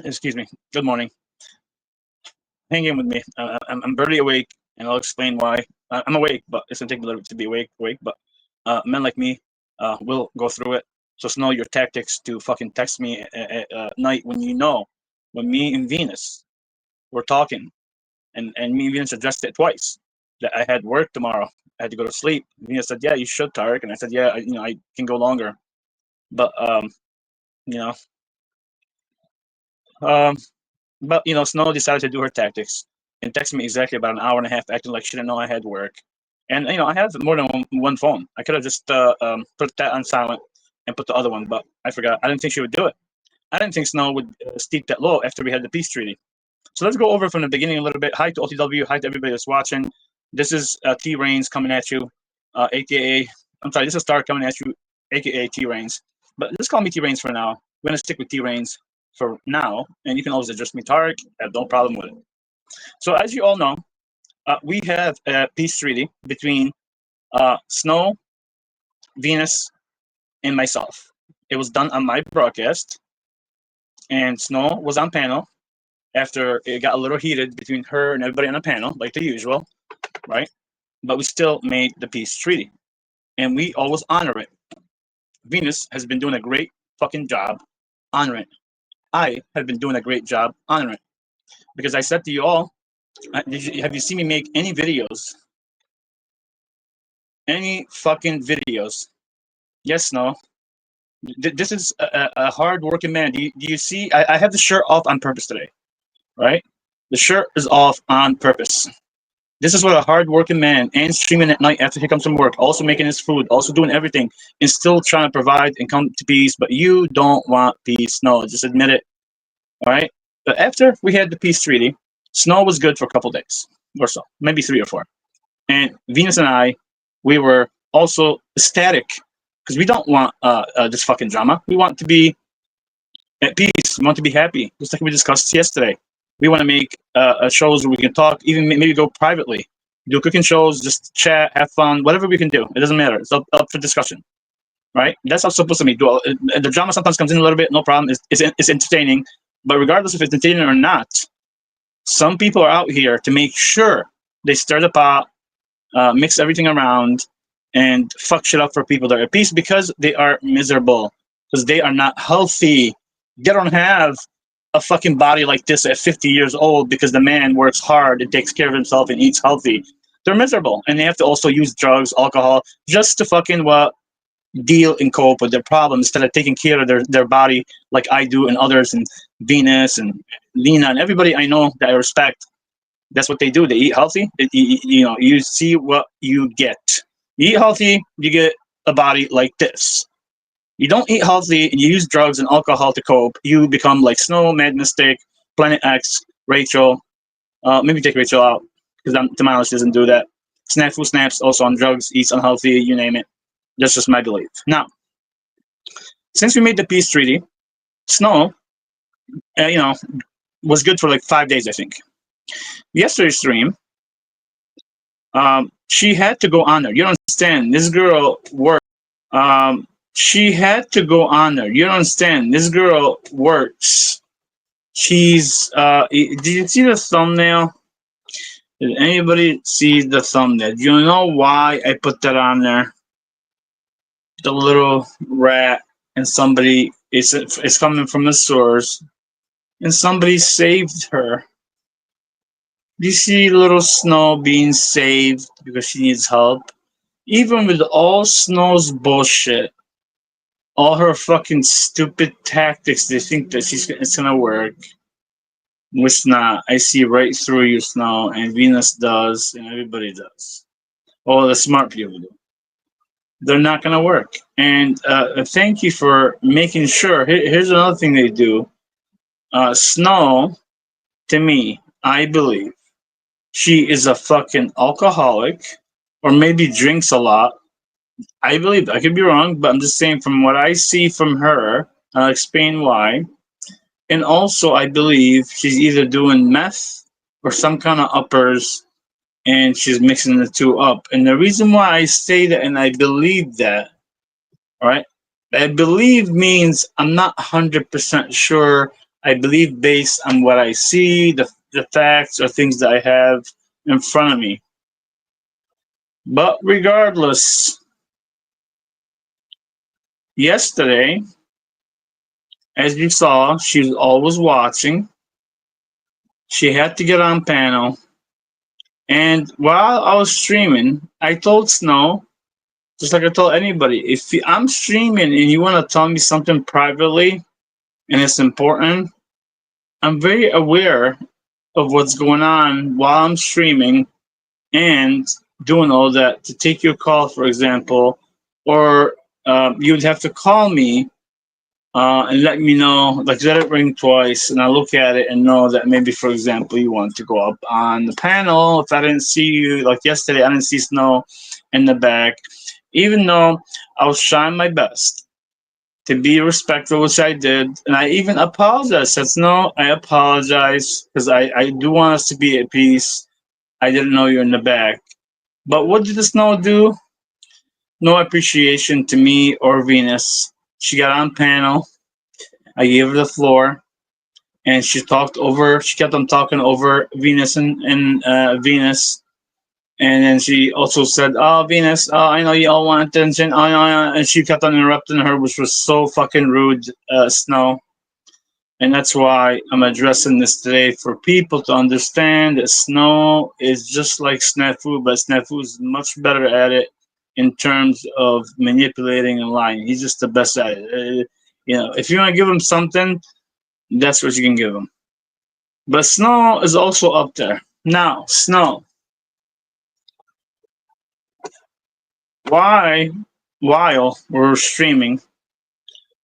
Excuse me. Good morning. Hang in with me. I'm barely awake, and I'll explain why. I'm awake, but it's gonna take me a little bit to be awake. But men like me will go through it. Just know your tactics to fucking text me at night when you know when me and Venus were talking, and me and Venus addressed it twice that I had work tomorrow. I had to go to sleep. Venus said, "Yeah, you should, Tarek," and I said, "Yeah, I can go longer." But you know, um, But Snow decided to do her tactics and text me exactly about an hour and a half, acting like she didn't know I had work. And I have more than one phone. I could have just put that on silent and put the other one, but I forgot. I didn't think she would do it. I didn't think Snow would steep that low after we had the peace treaty. So let's go over from the beginning a little bit. Hi to OTW. Hi to everybody that's watching. This is T Reinz coming at you, aka. I'm sorry. This is Star coming at you, aka T Reinz. But let's call me T Reinz for now. We're gonna stick with T Reinz for now, and you can always address me Tarek. I have no problem with it. So as you all know, we have a peace treaty between Snow, Venus, and myself. It was done on my broadcast, and Snow was on panel after it got a little heated between her and everybody on the panel, like the usual, right? But we still made the peace treaty, and we always honor it. Venus has been doing a great fucking job honoring it. I have been doing a great job honoring it because I said to you all, have you seen me make any videos? Any fucking videos? Yes, no. This is a hard-working man. Do you see? I have the shirt off on purpose today, right? The shirt is off on purpose. This is what a hard-working man and streaming at night after he comes from work, also making his food, also doing everything, and still trying to provide and come to peace. But you don't want peace. No, just admit it. All right. But after we had the peace treaty, Snow was good for a couple days or so, maybe 3 or 4. And Venus and I, we were also ecstatic because we don't want this fucking drama. We want to be at peace. We want to be happy, just like we discussed yesterday. We want to make shows where we can talk, even maybe go privately, do cooking shows, just chat, have fun, whatever we can do. It doesn't matter. It's up for discussion, right? That's how it's supposed to be. The drama sometimes comes in a little bit, no problem. It's entertaining, but regardless if it's entertaining or not, some people are out here to make sure they stir the pot, mix everything around, and fuck shit up for people that are at peace because they are miserable, because they are not healthy. They don't have a fucking body like this at 50 years old because the man works hard and takes care of himself and eats healthy. They're miserable, and they have to also use drugs, alcohol, just to fucking deal and cope with their problems instead of taking care of their body like I do and others and Venus and Lena and everybody I know that I respect. That's what they do. They eat healthy. You see what you get. You eat healthy, you get a body like this. You don't eat healthy and you use drugs and alcohol to cope, you become like Snow, Mad Mystic, Planet X, Rachel. Maybe take Rachel out because to my knowledge doesn't do that. Snafu Snaps also on drugs, eats unhealthy, you name it. That's just my belief. Now, since we made the peace treaty, Snow, was good for like 5 days, I think. Yesterday's stream, she had to go on there. You don't understand. This girl works. She had to go on there. You don't understand. This girl works. She's. Did you see the thumbnail? Did anybody see the thumbnail? Do you know why I put that on there? The little rat and somebody is coming from the source, and somebody saved her. Do you see little Snow being saved because she needs help? Even with all Snow's bullshit, all her fucking stupid tactics, they think that it's gonna work. It's not. I see right through you, Snow, and Venus does, and everybody does. All the smart people do. They're not gonna work. And thank you for making sure. Here's another thing they do. Snow, to me, I believe, she is a fucking alcoholic, or maybe drinks a lot. I believe, I could be wrong, but I'm just saying from what I see from her, I'll explain why. And also, I believe she's either doing meth or some kind of uppers, and she's mixing the two up. And the reason why I say that and I believe that, right? I believe means I'm not 100% sure I believe based on what I see, the facts or things that I have in front of me. But regardless, yesterday, as you saw, she was always watching. She had to get on panel. And while I was streaming, I told Snow, just like I told anybody, if I'm streaming and you want to tell me something privately and it's important, I'm very aware of what's going on while I'm streaming and doing all that to take your call, for example, or you would have to call me and let me know, like let it ring twice, and I look at it and know that maybe, for example, you want to go up on the panel. If I didn't see you, like yesterday, I didn't see Snow in the back, even though I was trying my best to be respectful, which I did, and I even apologized. Said, "No, I apologize because I do want us to be at peace. I didn't know you're in the back." But what did the Snow do? No appreciation to me or Venus. She got on panel. I gave her the floor, and she talked over. She kept on talking over Venus and Venus. And then she also said, "Oh, Venus, oh, I know you all want attention." Oh, no, no. And she kept on interrupting her, which was so fucking rude, Snow. And that's why I'm addressing this today for people to understand that Snow is just like Snafu, but Snafu is much better at it in terms of manipulating and lying. He's just the best at it. If you want to give him something, that's what you can give him. But Snow is also up there. Now, Snow, why, while we're streaming,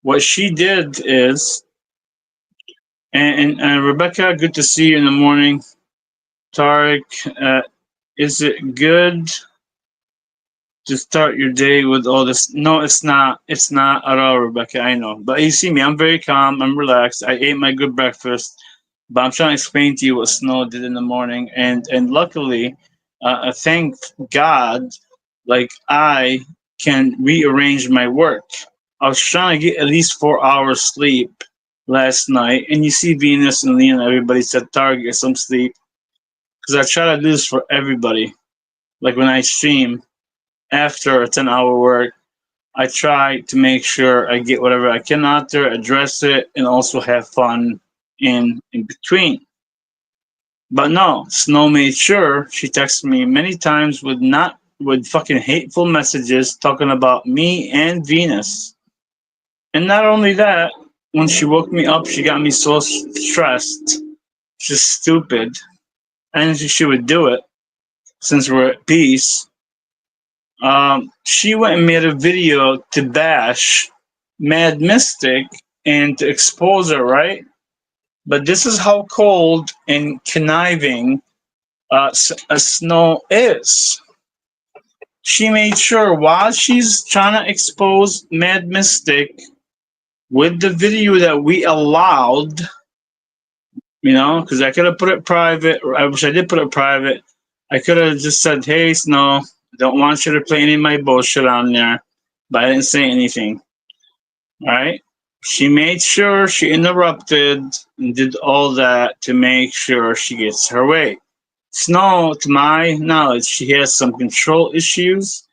what she did is, and Rebecca, good to see you in the morning. Tarek, is it good to start your day with all this? No, it's not. It's not at all, Rebecca. I know. But you see me, I'm very calm. I'm relaxed. I ate my good breakfast. But I'm trying to explain to you what Snow did in the morning. And luckily, thank God, like I can rearrange my work. I was trying to get at least 4 hours sleep last night. And you see Venus and Leon, everybody said, "Target some sleep." Because I try to do this for everybody. Like when I stream after a 10-hour work, I try to make sure I get whatever I can out there, address it, and also have fun in between. But no, Snow made sure she texted me many times with fucking hateful messages talking about me and Venus. And not only that, when she woke me up, she got me so stressed. She's stupid. And she would do it since we're at peace. She went and made a video to bash Mad Mystic and to expose her, right? But this is how cold and conniving Snow is. She made sure while she's trying to expose Mad Mystic with the video that we allowed, because I could have put it private, or I wish I did put it private. I could have just said, "Hey, Snow, don't want you to play any of my bullshit on there," but I didn't say anything. All right? She made sure she interrupted and did all that to make sure she gets her way. Snow, to my knowledge, she has some control issues.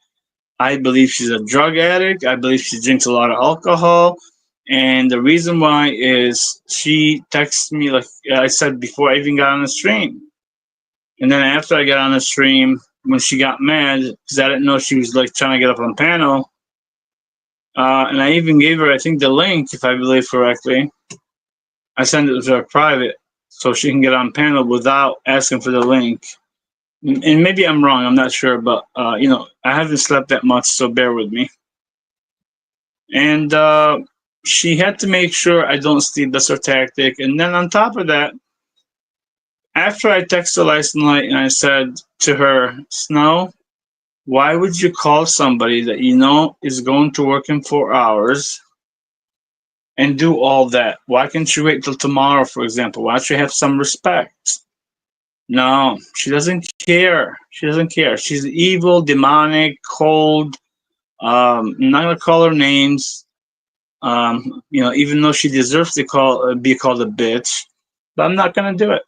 I believe she's a drug addict. I believe she drinks a lot of alcohol. And the reason why is she texts me, like I said before I even got on the stream. And then after I got on the stream, when she got mad, because I didn't know she was like trying to get up on panel, and I even gave her, I think, the link, if I believe correctly. I sent it to her private so she can get on panel without asking for the link. And maybe I'm wrong, I'm not sure, but I haven't slept that much, so bear with me. And she had to make sure I don't sleep. That's her tactic. And then on top of that, after I texted her last night and I said to her, "Snow, why would you call somebody that you know is going to work in 4 hours and do all that? Why can't you wait till tomorrow, for example? Why don't you have some respect?" No, she doesn't care. She doesn't care. She's evil, demonic, cold. I'm not gonna call her names. Even though she deserves to be called a bitch, but I'm not gonna do it.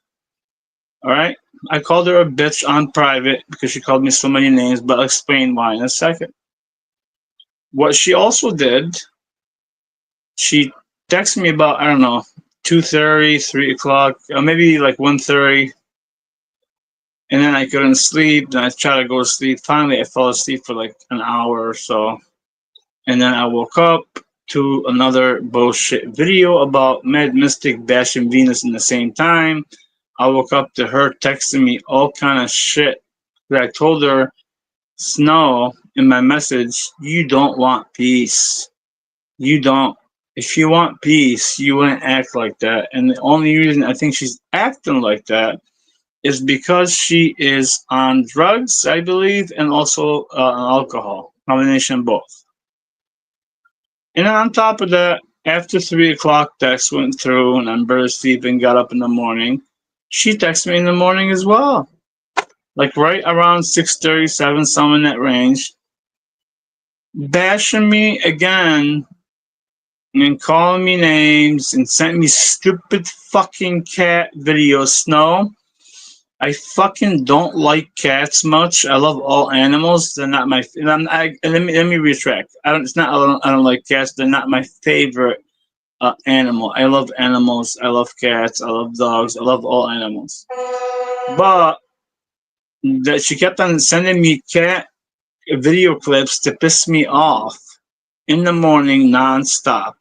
All right. I called her a bitch on private because she called me so many names, but I'll explain why in a second. What she also did, she texted me about, I don't know, 2:30, 3 o'clock, or maybe like 1:30, and then I couldn't sleep. Then I tried to go to sleep. Finally, I fell asleep for like an hour or so, and then I woke up to another bullshit video about Mad Mystic bashing Venus in the same time. I woke up to her texting me all kind of shit that I told her, Snow, in my message, you don't want peace. You don't. If you want peace, you wouldn't act like that. And the only reason I think she's acting like that is because she is on drugs, I believe, and also alcohol. Combination of both. And then on top of that, after 3 o'clock, text went through, and I'm barely sleeping. Got up in the morning. She texted me in the morning as well, like right around 6:37, somewhere in that range, bashing me again and calling me names and sent me stupid fucking cat videos. Snow, I fucking don't like cats much. I love all animals. They're not my. Let me retract. I don't. It's not. I don't like cats. They're not my favorite animal. I love animals. I love cats. I love dogs. I love all animals. But that she kept on sending me cat video clips to piss me off in the morning nonstop.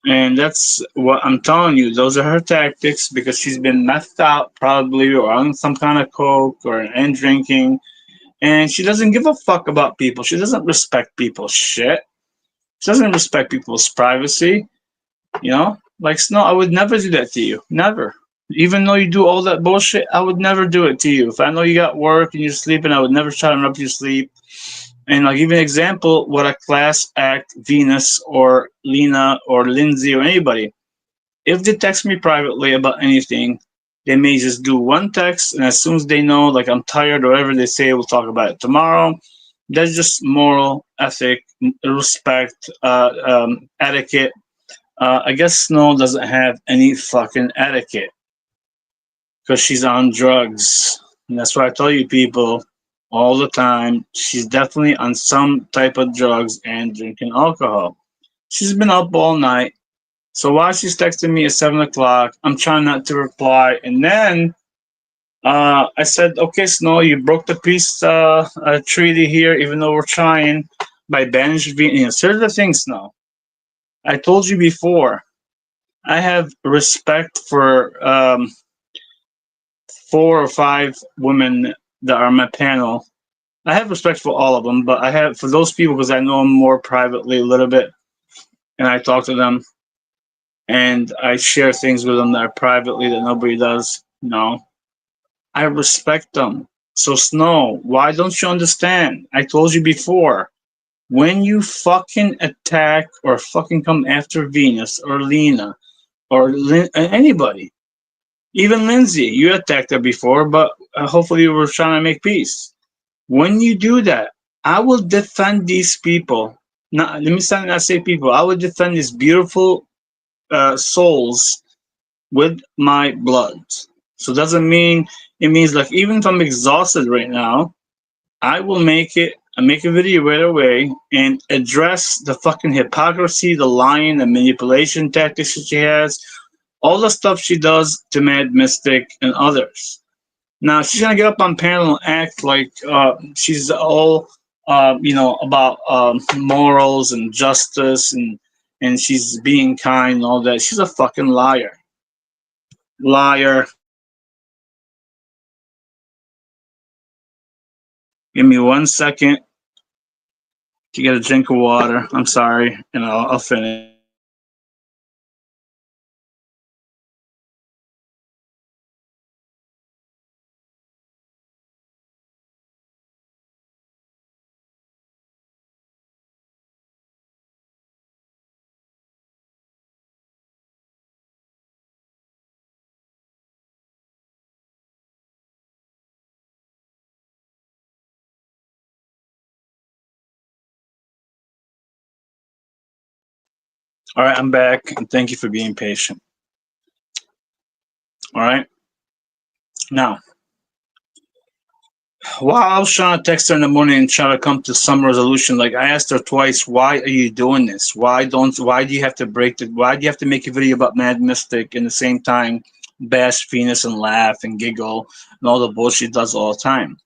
And that's what I'm telling you. Those are her tactics because she's been methed out probably or on some kind of coke and drinking. And she doesn't give a fuck about people. She doesn't respect people's shit. She doesn't respect people's privacy. Like Snow, I would never do that to you. Never. Even though you do all that bullshit, I would never do it to you. If I know you got work and you're sleeping, I would never try to interrupt your sleep. And I'll give you an example what a class act Venus or Lena or Lindsay or anybody, if they text me privately about anything, they may just do one text, and as soon as they know, like I'm tired or whatever they say, we'll talk about it tomorrow. That's just moral, ethic, respect, etiquette. I guess Snow doesn't have any fucking etiquette because she's on drugs. And that's why I tell you people all the time, she's definitely on some type of drugs and drinking alcohol. She's been up all night. So while she's texting me at 7 o'clock, I'm trying not to reply. And then I said, okay, Snow, you broke the peace treaty here, even though we're trying by banishing Venus. Here's the thing, Snow. I told you before, I have respect for 4 or 5 women that are on my panel. I have respect for all of them, but I have for those people because I know them more privately a little bit, and I talk to them, and I share things with them that are privately that nobody does. I respect them. So Snow, why don't you understand? I told you before, when you fucking attack or fucking come after Venus or Lena or anybody, even Lindsay, you attacked her before, but hopefully you were trying to make peace. When you do that, I will defend these people. Not let me not say people. I will defend these beautiful souls with my blood. So doesn't mean it means like even if I'm exhausted right now, I will make a video right away and address the fucking hypocrisy, the lying, the manipulation tactics that she has, all the stuff she does to Mad Mystic and others. Now she's gonna get up on panel and act like she's all about morals and justice and she's being kind and all that. She's a fucking liar. Liar. Give me 1 second to get a drink of water. I'm sorry, and I'll finish. All right, I'm back, and thank you for being patient. All right, now, while I was trying to text her in the morning and try to come to some resolution, like I asked her twice, why are you doing this? Why do you have to why do you have to make a video about Mad Mystic and the same time bash Venus and laugh and giggle and all the bullshit does all the time?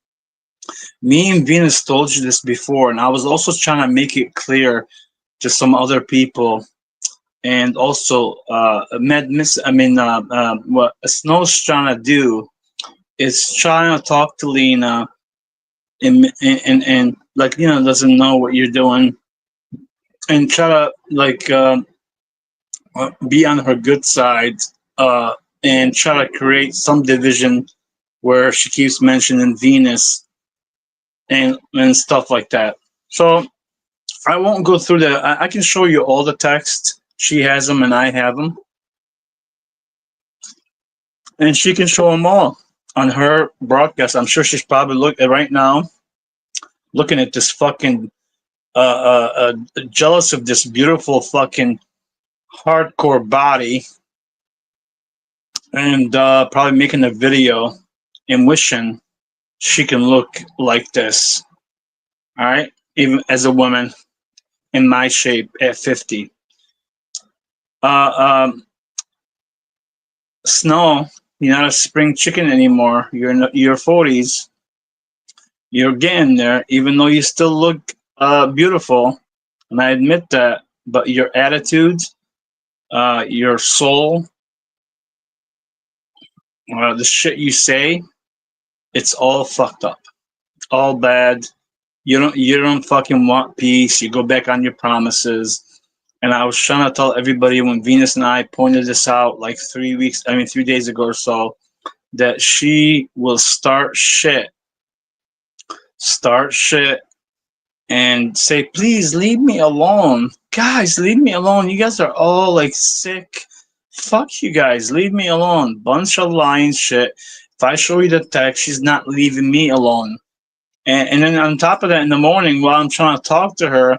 Me and Venus told you this before, and I was also trying to make it clear to some other people. And also, what Snow's trying to do is trying to talk to Lena and like doesn't know what you're doing and try to like be on her good side uh, and try to create some division where she keeps mentioning Venus and stuff like that. So I won't go through that. I can show you all the text. She has them and I have them, and she can show them all on her broadcast. I'm sure she's probably right now looking at this fucking jealous of this beautiful fucking hardcore body and probably making a video and wishing she can look like this. All right, even as a woman in my shape at 50. Uh, um, Snow, you're not a spring chicken anymore. You're in your 40s. You're getting there, even though you still look beautiful, and I admit that. But your attitude, your soul, the shit you say, it's all fucked up, all bad. You don't fucking want peace. You go back on your promises. And I was trying to tell everybody when Venus and I pointed this out like 3 days ago or so, that she will start shit and say, please leave me alone. Guys, leave me alone. You guys are all like sick. Fuck you guys. Leave me alone. Bunch of lying shit. If I show you the text, she's not leaving me alone. And then on top of that, in the morning, while I'm trying to talk to her,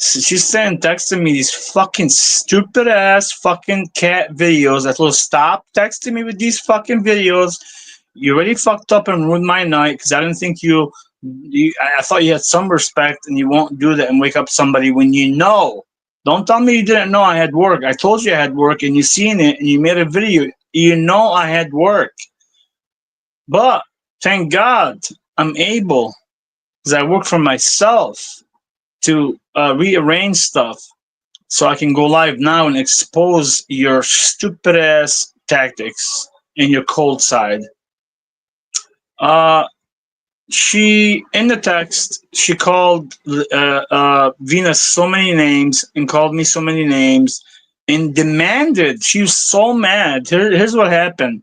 she's saying, texting me these fucking stupid ass fucking cat videos. I told her, stop texting me with these fucking videos. You already fucked up and ruined my night because I didn't think I thought you had some respect and you won't do that and wake up somebody when you know. Don't tell me you didn't know I had work. I told you I had work and you seen it and you made a video. You know I had work. But thank God I'm able, because I work for myself, to rearrange stuff so I can go live now and expose your stupid ass tactics and your cold side. She, in the text, she called Venus so many names and called me so many names and demanded. She was so mad. Here's what happened.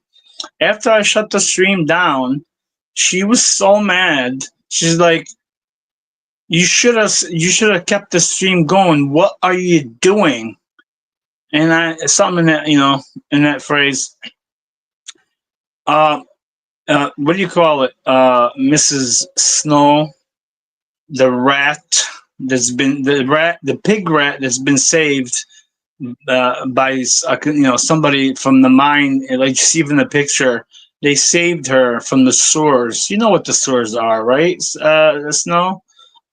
After I shut the stream down, she was so mad. She's like, you should have kept the stream going. What are you doing? And something that in that phrase. What do you call it? Mrs. Snow, the pig rat that's been saved by somebody from the mine. Like you see from the picture, they saved her from the sewers. You know what the sewers are, right? Snow.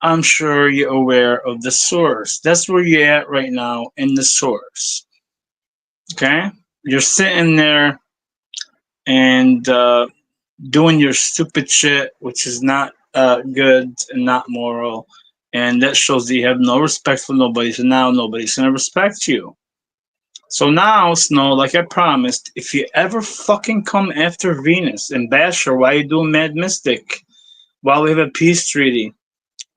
I'm sure you're aware of the source. That's where you're at right now, in the source. Okay? You're sitting there and doing your stupid shit, which is not good and not moral. And that shows that you have no respect for nobody. So now nobody's going to respect you. So now, Snow, like I promised, if you ever fucking come after Venus and bash her while you doing Mad Mystic, while we have a peace treaty,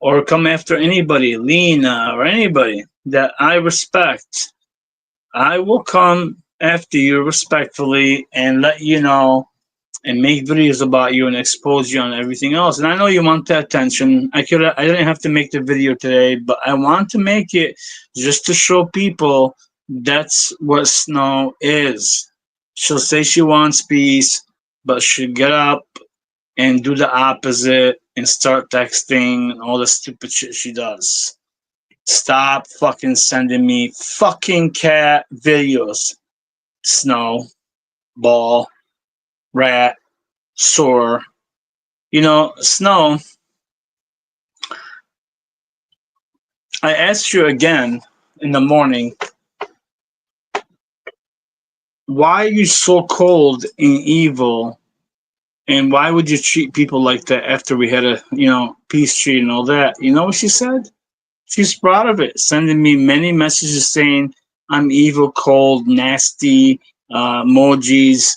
or come after anybody, Lena, or anybody that I respect, I will come after you respectfully and let you know and make videos about you and expose you on everything else. And I know you want that attention. I didn't have to make the video today, but I want to make it just to show people that's what Snow is. She'll say she wants peace, but she'll get up and do the opposite and start texting and all the stupid shit she does. Stop fucking sending me fucking cat videos. Snow, ball, rat, sore. You know, Snow, I asked you again in the morning, why are you so cold and evil? And why would you treat people like that after we had a, peace treaty and all that? You know what she said? She's proud of it, sending me many messages saying I'm evil, cold, nasty, emojis.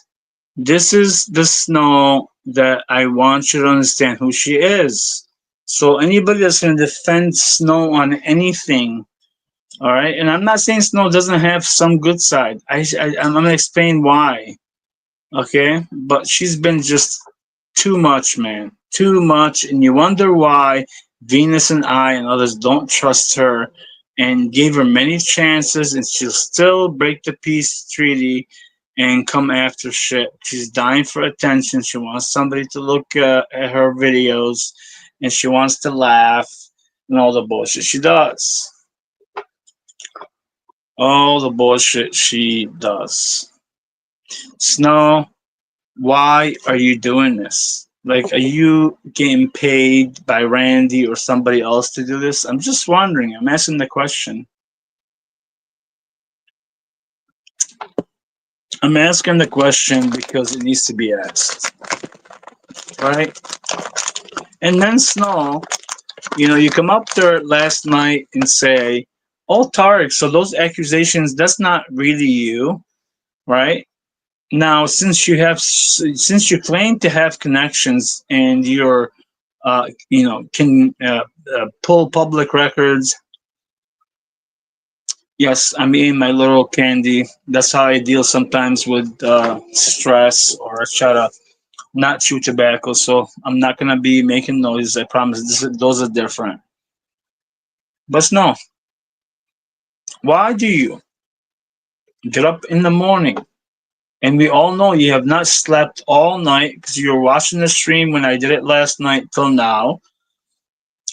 This is the Snow that I want you to understand who she is. So anybody that's going to defend Snow on anything, all right, and I'm not saying Snow doesn't have some good side. I'm going to explain why, okay? But she's been just too much, man, too much, and you wonder why Venus and I and others don't trust her and gave her many chances, and she'll still break the peace treaty and come after shit. She's dying for attention. She wants somebody to look at her videos, and she wants to laugh and all the bullshit she does. All the bullshit she does. Snow, why are you doing this? Like, are you getting paid by Randy or somebody else to do this? I'm just wondering. I'm asking the question. I'm asking the question because it needs to be asked. Right? And then Snow, you come up there last night and say, oh, Tarek, so those accusations, that's not really you, right? Now, since you claim to have connections and you're, can pull public records. Yes, I'm eating my little candy. That's how I deal sometimes with stress, or I try to not chew tobacco. So I'm not gonna be making noise. I promise. Those are different. But no, why do you get up in the morning? And we all know you have not slept all night because you were watching the stream when I did it last night till now.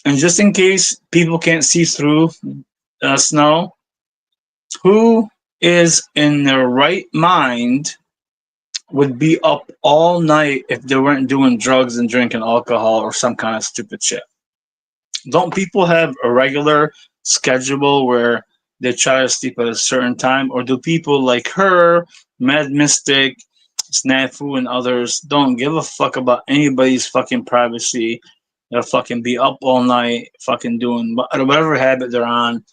And just in case people can't see through Snow, who is in their right mind would be up all night if they weren't doing drugs and drinking alcohol or some kind of stupid shit? Don't people have a regular schedule where they try to sleep at a certain time? Or do people like her, Mad Mystic, Snafu, and others don't give a fuck about anybody's fucking privacy? They'll fucking be up all night, fucking doing whatever habit they're on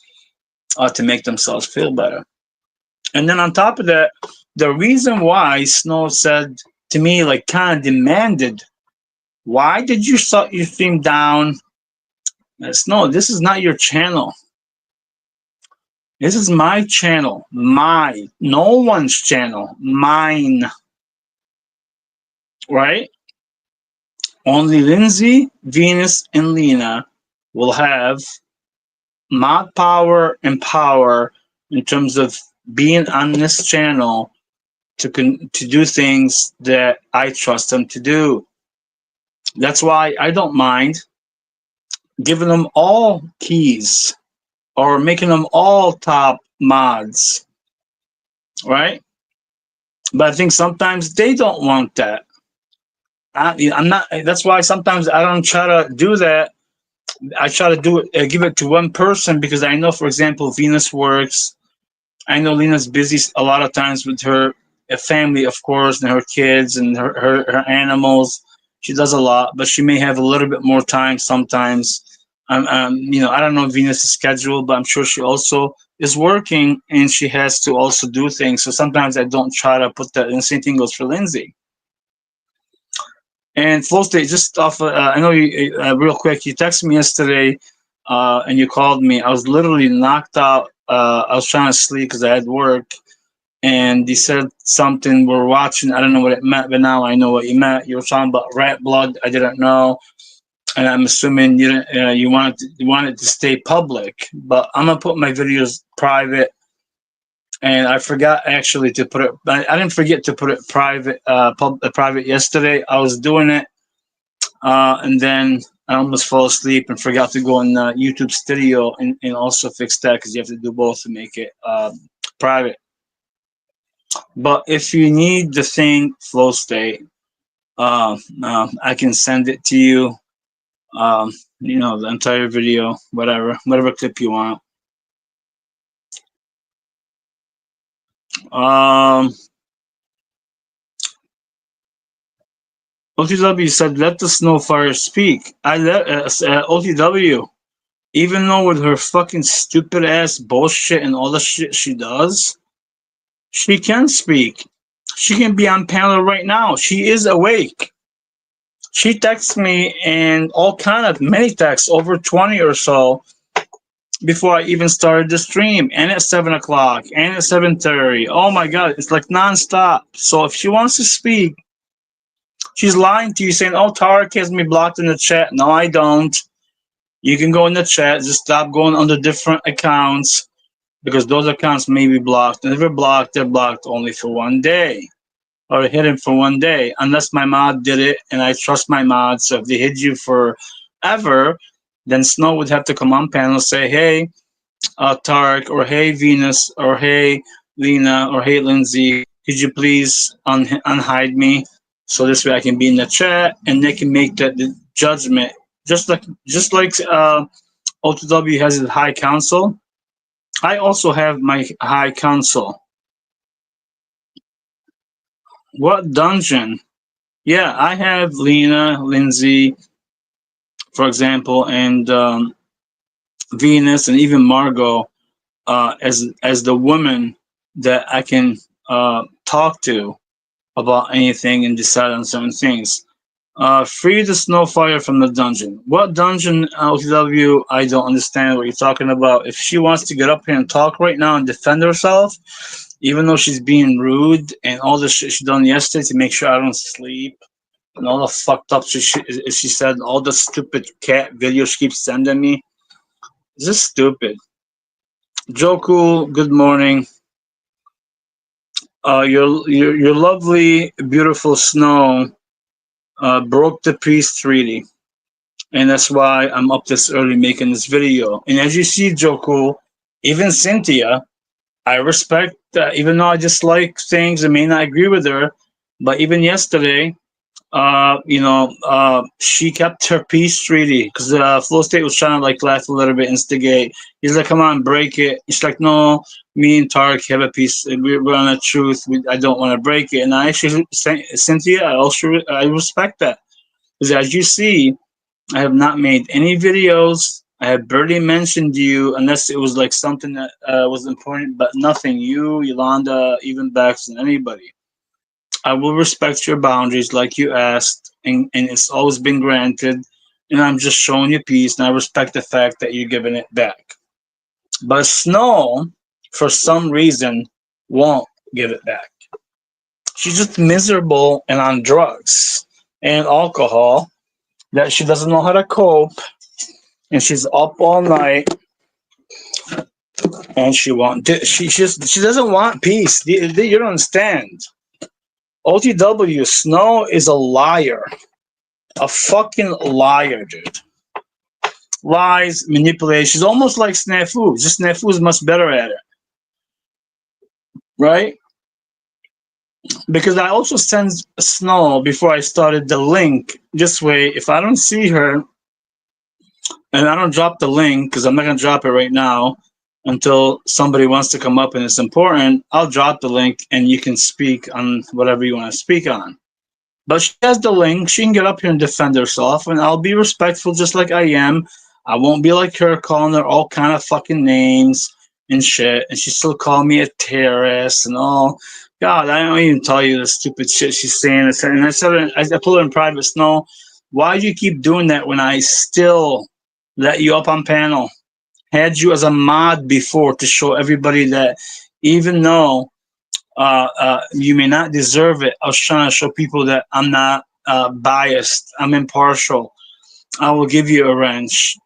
to make themselves feel better. And then on top of that, the reason why Snow said to me, like, kind of demanded, why did you shut your stream down? Snow, this is not your channel. This is my channel. No one's channel. Mine. Right? Only Lindsay, Venus, and Lena will have mod power and power in terms of being on this channel to do things that I trust them to do. That's why I don't mind giving them all keys or making them all top mods, right? But I think sometimes they don't want that. I'm not. That's why sometimes I don't try to do that. I try to do it, give it to one person, because I know, for example, Venus works. I know Lena's busy a lot of times with her family, of course, and her kids and her animals. She does a lot, but she may have a little bit more time sometimes. I don't know Venus' schedule, but I'm sure she also is working and she has to also do things. So sometimes I don't try to put that. And the same thing goes for Lindsay. And Flow State, just off, I know you, real quick, you texted me yesterday and you called me. I was literally knocked out. I was trying to sleep because I had work. And he said something, we're watching. I don't know what it meant, but now I know what you meant. You were talking about rat blood. I didn't know. And I'm assuming you wanted to stay public. But I'm going to put my videos private. And I forgot actually to put it. I didn't forget to put it private. Private yesterday. I was doing it, and then I almost fell asleep and forgot to go in YouTube Studio and also fix that because you have to do both to make it private. But if you need the thing flow state, I can send it to you. The entire video, whatever clip you want. OTW said, "Let the snowfire speak." I let OTW, even though with her fucking stupid ass bullshit and all the shit she does, she can speak. She can be on panel right now. She is awake. She texts me and all kind of many texts, over 20 or so, before I even started the stream, and at 7 o'clock, and at 7:30. Oh my god, it's like nonstop. So if she wants to speak, she's lying to you, saying, "Oh, Tarek has me blocked in the chat." No, I don't. You can go in the chat. Just stop going under different accounts because those accounts may be blocked. And if they're blocked, they're blocked only for 1 day or hidden for 1 day, unless my mod did it, and I trust my mod. So if they hid you forever, then Snow would have to come on panel and say, "Hey, Tarek," or "Hey, Venus," or "Hey, Lena," or "Hey, Lindsay, could you please unhide me so this way I can be in the chat," and they can make the judgment, just like OTW has his high council. I also have my high council. What dungeon? Yeah, I have Lena, Lindsay, for example, and Venus, and even Margot as the woman that I can talk to about anything and decide on certain things. Free the snowfire from the dungeon. What dungeon, LTW? I don't understand what you're talking about. If she wants to get up here and talk right now and defend herself, even though she's being rude and all the shit she done yesterday to make sure I don't sleep, and all the fucked up she said, all the stupid cat videos she keeps sending me, it's just stupid. Joku, good morning. Your lovely, beautiful Snow broke the peace treaty, and that's why I'm up this early making this video. And as you see, Joku, even Cynthia, I respect that, even though I dislike things and may not agree with her, but even yesterday, she kept her peace treaty because Flow State was trying to like laugh a little bit, instigate. He's like, "Come on, break it." She's like, "No, me and Tarek have a peace. We're on the truth. I don't want to break it." And I actually, Cynthia, I respect that because as you see, I have not made any videos. I have barely mentioned you unless it was like something that was important, but nothing. You, Yolanda, even Bex, and anybody. I will respect your boundaries like you asked, and it's always been granted. And I'm just showing you peace, and I respect the fact that you're giving it back. But Snow, for some reason, won't give it back. She's just miserable and on drugs and alcohol that she doesn't know how to cope, and she's up all night, and she doesn't want peace. You don't understand. OTW, Snow is a liar. A fucking liar, dude. Lies, manipulation. She's almost like Snafu. Just Snafu is much better at it. Right? Because I also sent Snow before I started the link. This way, if I don't see her, and I don't drop the link, because I'm not going to drop it right now until somebody wants to come up and it's important, I'll drop the link and you can speak on whatever you want to speak on. But she has the link. She can get up here and defend herself, and I'll be respectful just like I am. I won't be like her, calling her all kind of fucking names and shit. And she still called me a terrorist and all. God, I don't even tell you the stupid shit she's saying. And I said, I told her in private, Snow, why do you keep doing that when I still let you up on panel? Had you as a mod before to show everybody that even though you may not deserve it, I was trying to show people that I'm not biased. I'm impartial. I will give you a wrench.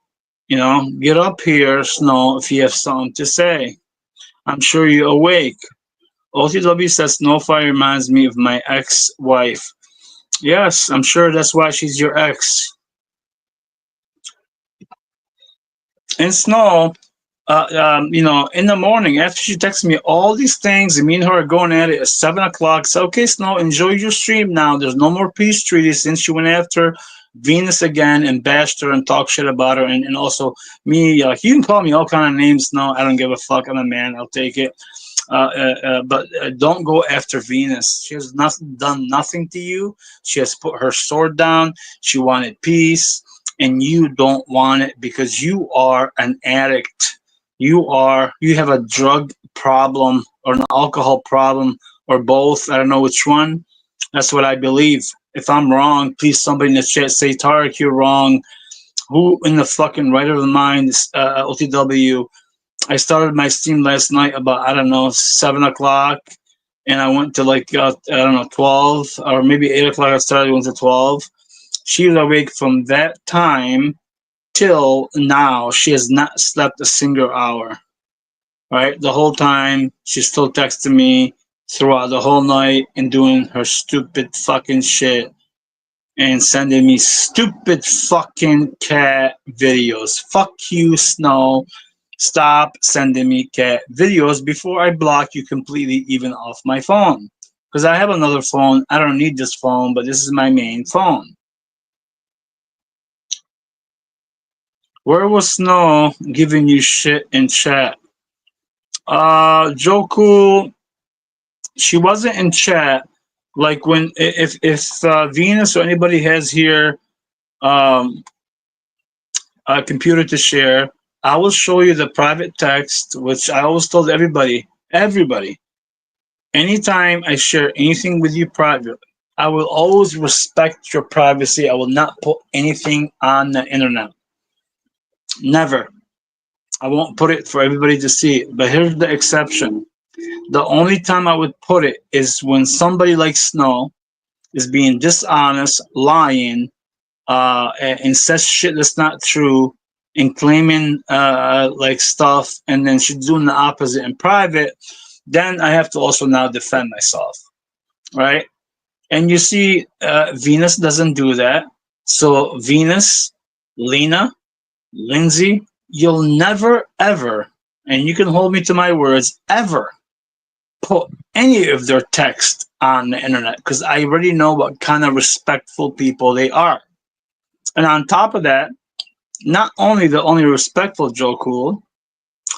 Get up here, Snow, if you have something to say. I'm sure you're awake. OTW says Snowfire reminds me of my ex-wife. Yes, I'm sure that's why she's your ex. And Snow, in the morning after she texts me all these things, and me and her are going at it at 7 o'clock. So okay, Snow, enjoy your stream now. There's no more peace treaty since you went after Venus again and bashed her and talked shit about her, and also me. You can call me all kind of names, Snow. I don't give a fuck. I'm a man. I'll take it. But don't go after Venus. She has done nothing to you. She has put her sword down. She wanted peace, and you don't want it because you are an addict. You have a drug problem or an alcohol problem or both. I don't know which one. That's what I believe. If I'm wrong, please somebody in the chat say, Tarek, you're wrong. Who in the fucking right of the mind, OTW? I started my stream last night about, I don't know, 7 o'clock, and I went to like I don't know, 12 or maybe 8 o'clock. I started, went to 12. She was awake from that time till now. She has not slept a single hour. Right, the whole time she's still texting me throughout the whole night and doing her stupid fucking shit and sending me stupid fucking cat videos. Fuck you, Snow. Stop sending me cat videos before I block you completely, even off my phone. Because I have another phone. I don't need this phone, but this is my main phone. Where was Snow giving you shit in chat? Joku, she wasn't in chat. Like when if Venus or anybody has here a computer to share, I will show you the private text, which I always told everybody, anytime I share anything with you privately, I will always respect your privacy. I will not put anything on the internet. Never. I won't put it for everybody to see. But here's the exception. The only time I would put it is when somebody like Snow is being dishonest, lying, and says shit that's not true, and claiming like stuff, and then she's doing the opposite in private. Then I have to also now defend myself, right? And you see, Venus doesn't do that. So Venus, Lena, Lindsay, you'll never ever, and you can hold me to my words, ever put any of their text on the internet because I already know what kind of respectful people they are. And on top of that, not only the only respectful Joe Cool,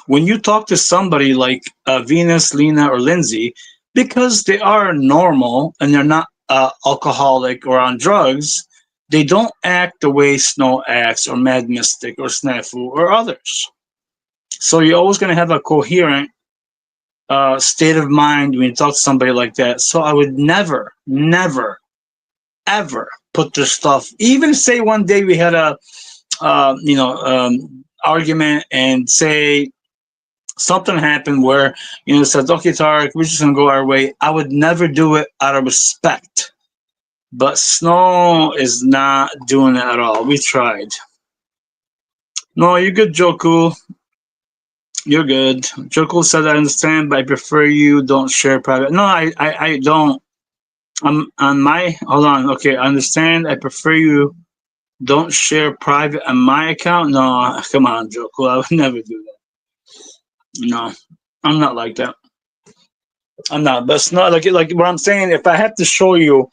when you talk to somebody like Venus, Lena, or Lindsay, because they are normal and they're not alcoholic or on drugs, they don't act the way Snow acts, or Mad Mystic, or Snafu, or others. So you're always going to have a coherent state of mind when you talk to somebody like that. So I would never, never, ever put their stuff. Even say one day we had a argument, and say something happened where said, okay, Tarek, we're just gonna go our way. I would never do it out of respect. But Snow is not doing it at all. We tried. No, you're good, Joku. You're good. Joku said, I understand, but I prefer you don't share private. No, I don't. I'm on my, hold on. Okay, I understand. I prefer you don't share private on my account. No, come on, Joku. I would never do that. No, I'm not like that. I'm not. But it's not like what I'm saying. If I had to show you,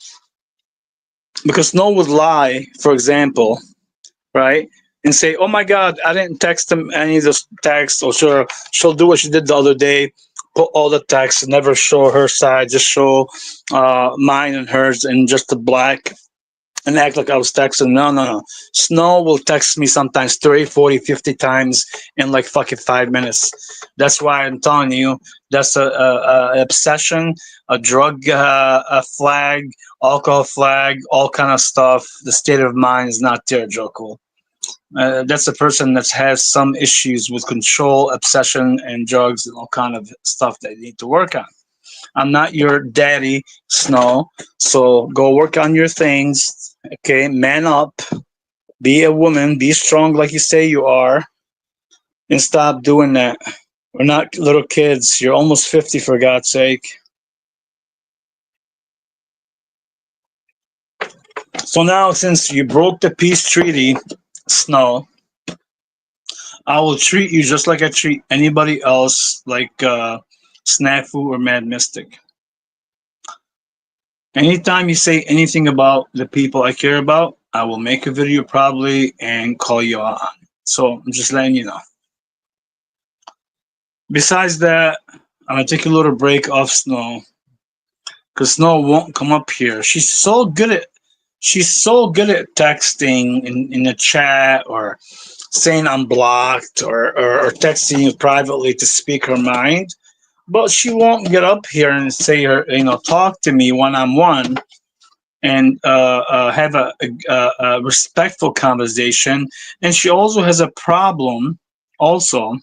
because Snow would lie, for example, right, and say, "Oh my God, I didn't text him any of those texts," or she'll do what she did the other day, put all the texts, never show her side, just show mine and hers, and just the black, and act like I was texting. No, no, no. Snow will text me sometimes 30, 40, 50 times in like fucking 5 minutes. That's why I'm telling you, that's a obsession, a drug a flag, alcohol flag, all kind of stuff. The state of mind is not there, Joko. That's a person that has some issues with control, obsession, and drugs, and all kind of stuff that they need to work on. I'm not your daddy, Snow. So go work on your things. Okay, man up. Be a woman. Be strong like you say you are. And stop doing that. We're not little kids. You're almost 50, for God's sake. So now, since you broke the peace treaty, Snow, I will treat you just like I treat anybody else, like Snafu or Mad Mystic. Anytime you say anything about the people I care about, I will make a video probably and call you out on it. So I'm just letting you know. Besides that, I'm gonna take a little break off Snow because Snow won't come up here. She's so good at texting in the chat or saying I'm blocked or texting you privately to speak her mind. But she won't get up here and say her, talk to me one on one and have a respectful conversation. And she also has a problem also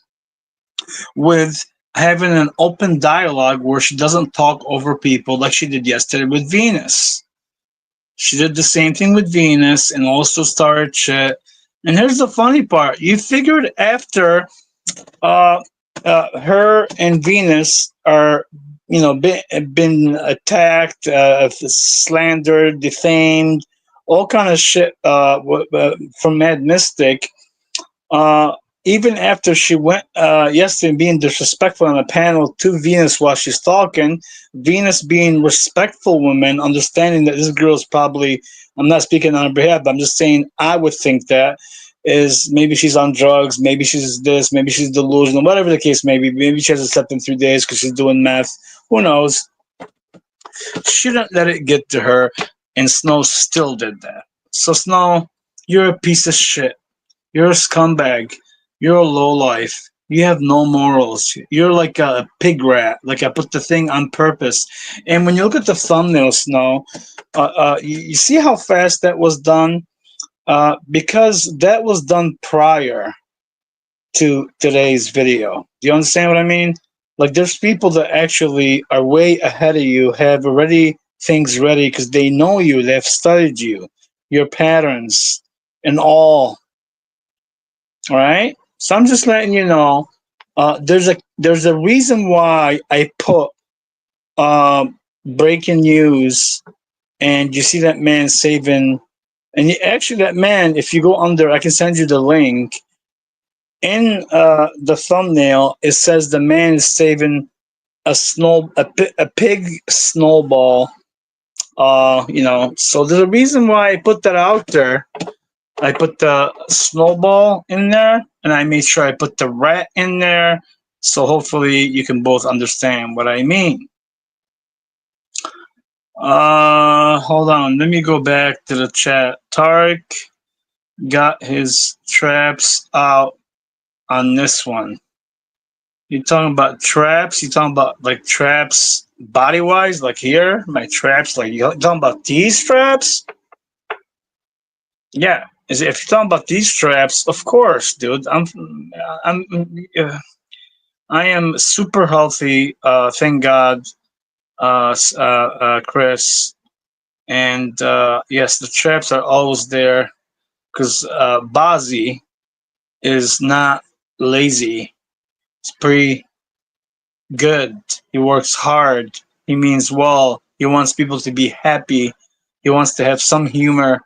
with having an open dialogue where she doesn't talk over people like she did yesterday with Venus. She did the same thing with Venus and also started shit. And here's the funny part: you figured after uh, her and Venus are, been attacked, slandered, defamed, all kind of shit from Mad Mystic. Uh, Even after she went yesterday being disrespectful on a panel to Venus while she's talking, Venus being respectful woman, understanding that this girl is probably, I'm not speaking on her behalf, but I'm just saying I would think that is maybe she's on drugs, maybe she's this, maybe she's delusional, whatever the case may be. Maybe she hasn't slept in 3 days because she's doing meth. Who knows? She didn't let it get to her, and Snow still did that. So Snow, you're a piece of shit. You're a scumbag. You're a lowlife. You have no morals. You're like a pig rat. Like I put the thing on purpose. And when you look at the thumbnail, Snow, you see how fast that was done? Because that was done prior to today's video. Do you understand what I mean? Like there's people that actually are way ahead of you, have already things ready because they know you, they've studied you, your patterns, and all. All right. So I'm just letting you know. There's a reason why I put breaking news, and you see that man saving. And actually, that man, if you go under, I can send you the link. In the thumbnail, it says the man is saving a pig snowball. So there's a reason why I put that out there. I put the snowball in there, and I made sure I put the rat in there. So hopefully you can both understand what I mean. Hold on. Let me go back to the chat. Tarek got his traps out on this one. You talking about traps? You talking about like traps body wise, like here? My traps, like you talking about these traps? Yeah. If you're talking about these traps, of course, dude. I am super healthy. Thank God, Chris. And yes, the traps are always there because Bazi is not lazy. It's pretty good. He works hard. He means well. He wants people to be happy. He wants to have some humor.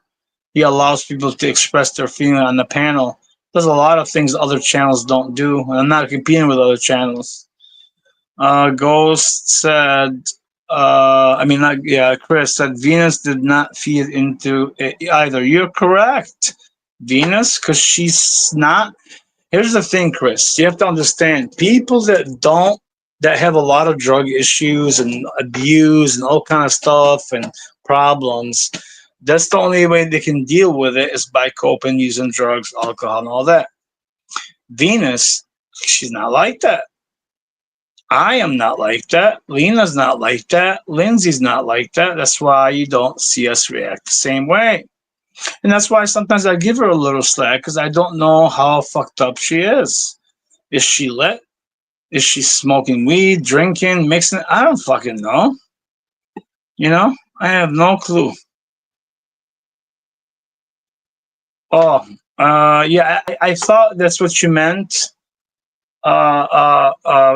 He allows people to express their feeling on the panel. There's a lot of things other channels don't do, and I'm not competing with other channels. Ghost said, Chris said Venus did not feed into it either. You're correct, Venus, because she's not. Here's the thing, Chris. You have to understand people that have a lot of drug issues and abuse and all kind of stuff and problems. That's the only way they can deal with it is by coping using drugs, alcohol, and all that. Venus, she's not like that. I am not like that. Lena's not like that. Lindsay's not like that. That's why you don't see us react the same way. And that's why sometimes I give her a little slack because I don't know how fucked up she is. Is she lit? Is she smoking weed, drinking, mixing? I don't fucking know. I have no clue. Oh, yeah, I thought that's what you meant,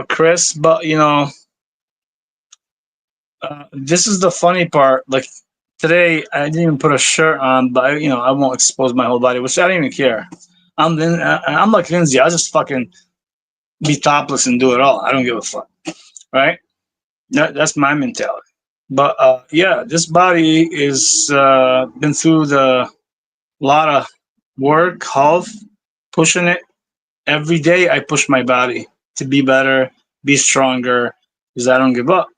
Chris, but this is the funny part. Like today, I didn't even put a shirt on, but I won't expose my whole body, which I don't even care. I'm like Lindsay. I just fucking be topless and do it all. I don't give a fuck, right? That's my mentality. But yeah, this body is been through the lot of work, health, pushing it every day. I push my body to be better, be stronger, because I don't give up.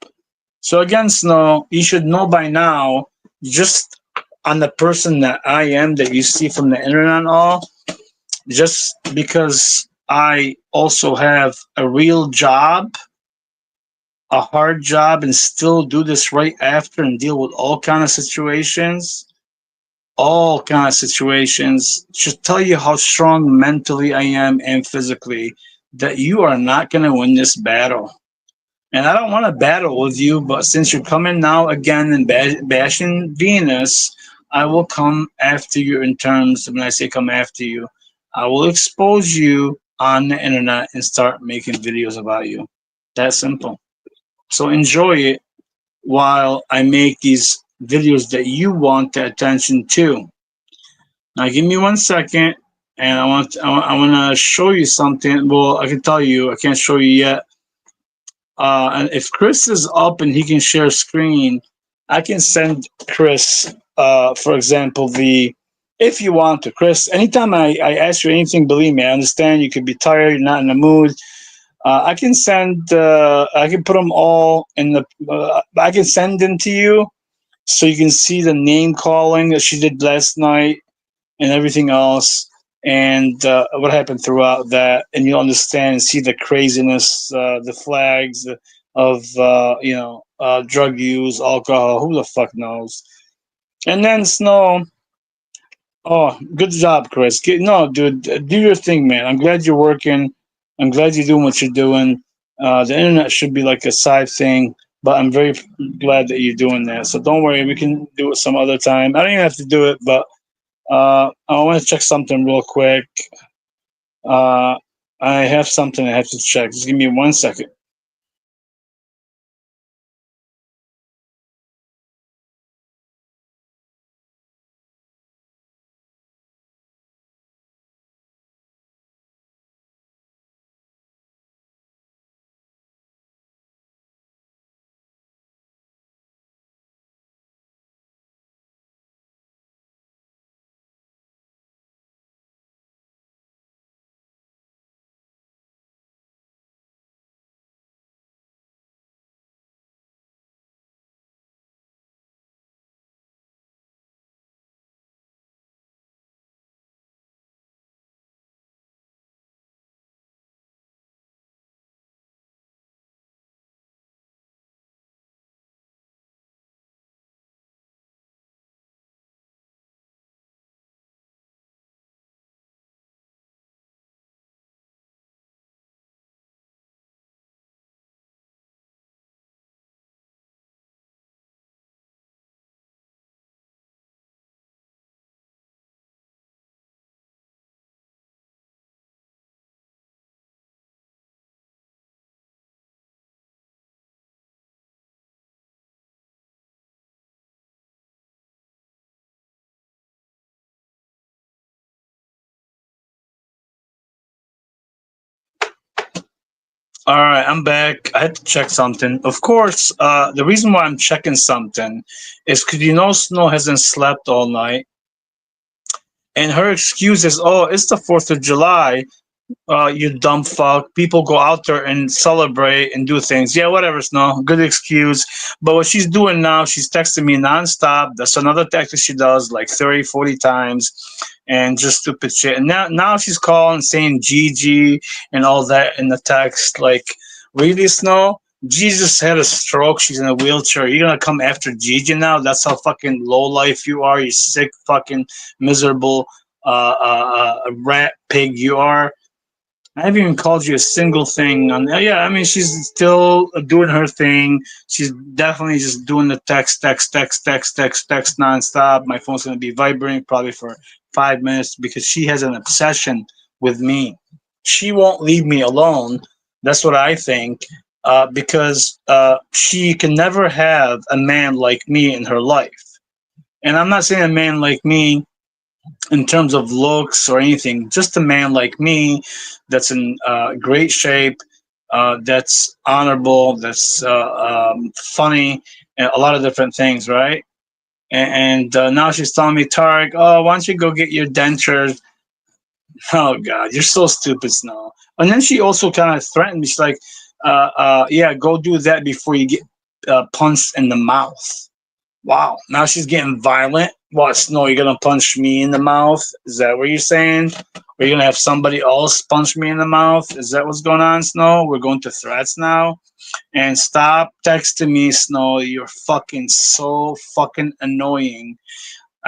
So again, Snow, you should know by now, just on the person that I am that you see from the internet and all, just because I also have a real job, a hard job, and still do this right after and deal with all kind of situations should tell you how strong mentally I am and physically, that you are not going to win this battle. And I don't want to battle with you, but since you're coming now again and bashing Venus, I will come after you in terms, when I say come after you, I will expose you on the internet and start making videos about you. That simple. So enjoy it while I make these videos that you want the attention to. Now, give me 1 second, and I want to show you something. Well, I can tell you, I can't show you yet. And if Chris is up and he can share screen, I can send Chris, for example, the if you want to, Chris. Anytime I ask you anything, believe me, I understand you could be tired, you're not in the mood. I can send, I can put them all in the, I can send them to you so you can see the name calling that she did last night and everything else, and what happened throughout that, and you'll understand and see the craziness, the flags of drug use, alcohol. Who the fuck knows? And then Snow. Oh, good job, Chris. No, dude, do your thing, man. I'm glad you're working. I'm glad you're doing what you're doing. The internet should be like a side thing, but I'm very glad that you're doing that. So don't worry, we can do it some other time. I don't even have to do it, but I want to check something real quick. Uh, I have something I have to check. Just give me 1 second. All right, I'm back. I had to check something. Of course, the reason why I'm checking something is because Snow hasn't slept all night, and her excuse is, "Oh, it's the 4th of July. You dumb fuck. People go out there and celebrate and do things. Yeah, whatever, Snow. Good excuse. But what she's doing now, she's texting me nonstop. That's another text that she does like 30, 40 times and just stupid shit. And now she's calling saying Gigi and all that in the text. Like, really, Snow? Jesus had a stroke. She's in a wheelchair. You're going to come after Gigi now? That's how fucking low life you are. You sick, fucking, miserable rat pig you are. I haven't even called you a single thing on. Yeah, I mean, she's still doing her thing. She's definitely just doing the text nonstop. My phone's gonna be vibrating probably for 5 minutes because she has an obsession with me. She won't leave me alone. That's what I think. Because she can never have a man like me in her life. And I'm not saying a man like me in terms of looks or anything. Just a man like me that's in great shape, that's honorable, that's funny, and a lot of different things, right? And now she's telling me, Tarek, oh, why don't you go get your dentures? Oh God, you're so stupid, Snow. And then she also kind of threatened me. She's like, yeah, go do that before you get punched in the mouth. Wow, now she's getting violent. What, Snow, you're gonna punch me in the mouth? Is that what you're saying? Or you're gonna have somebody else punch me in the mouth? Is that what's going on, Snow? We're going to threats now? And stop texting me, Snow. You're fucking so fucking annoying.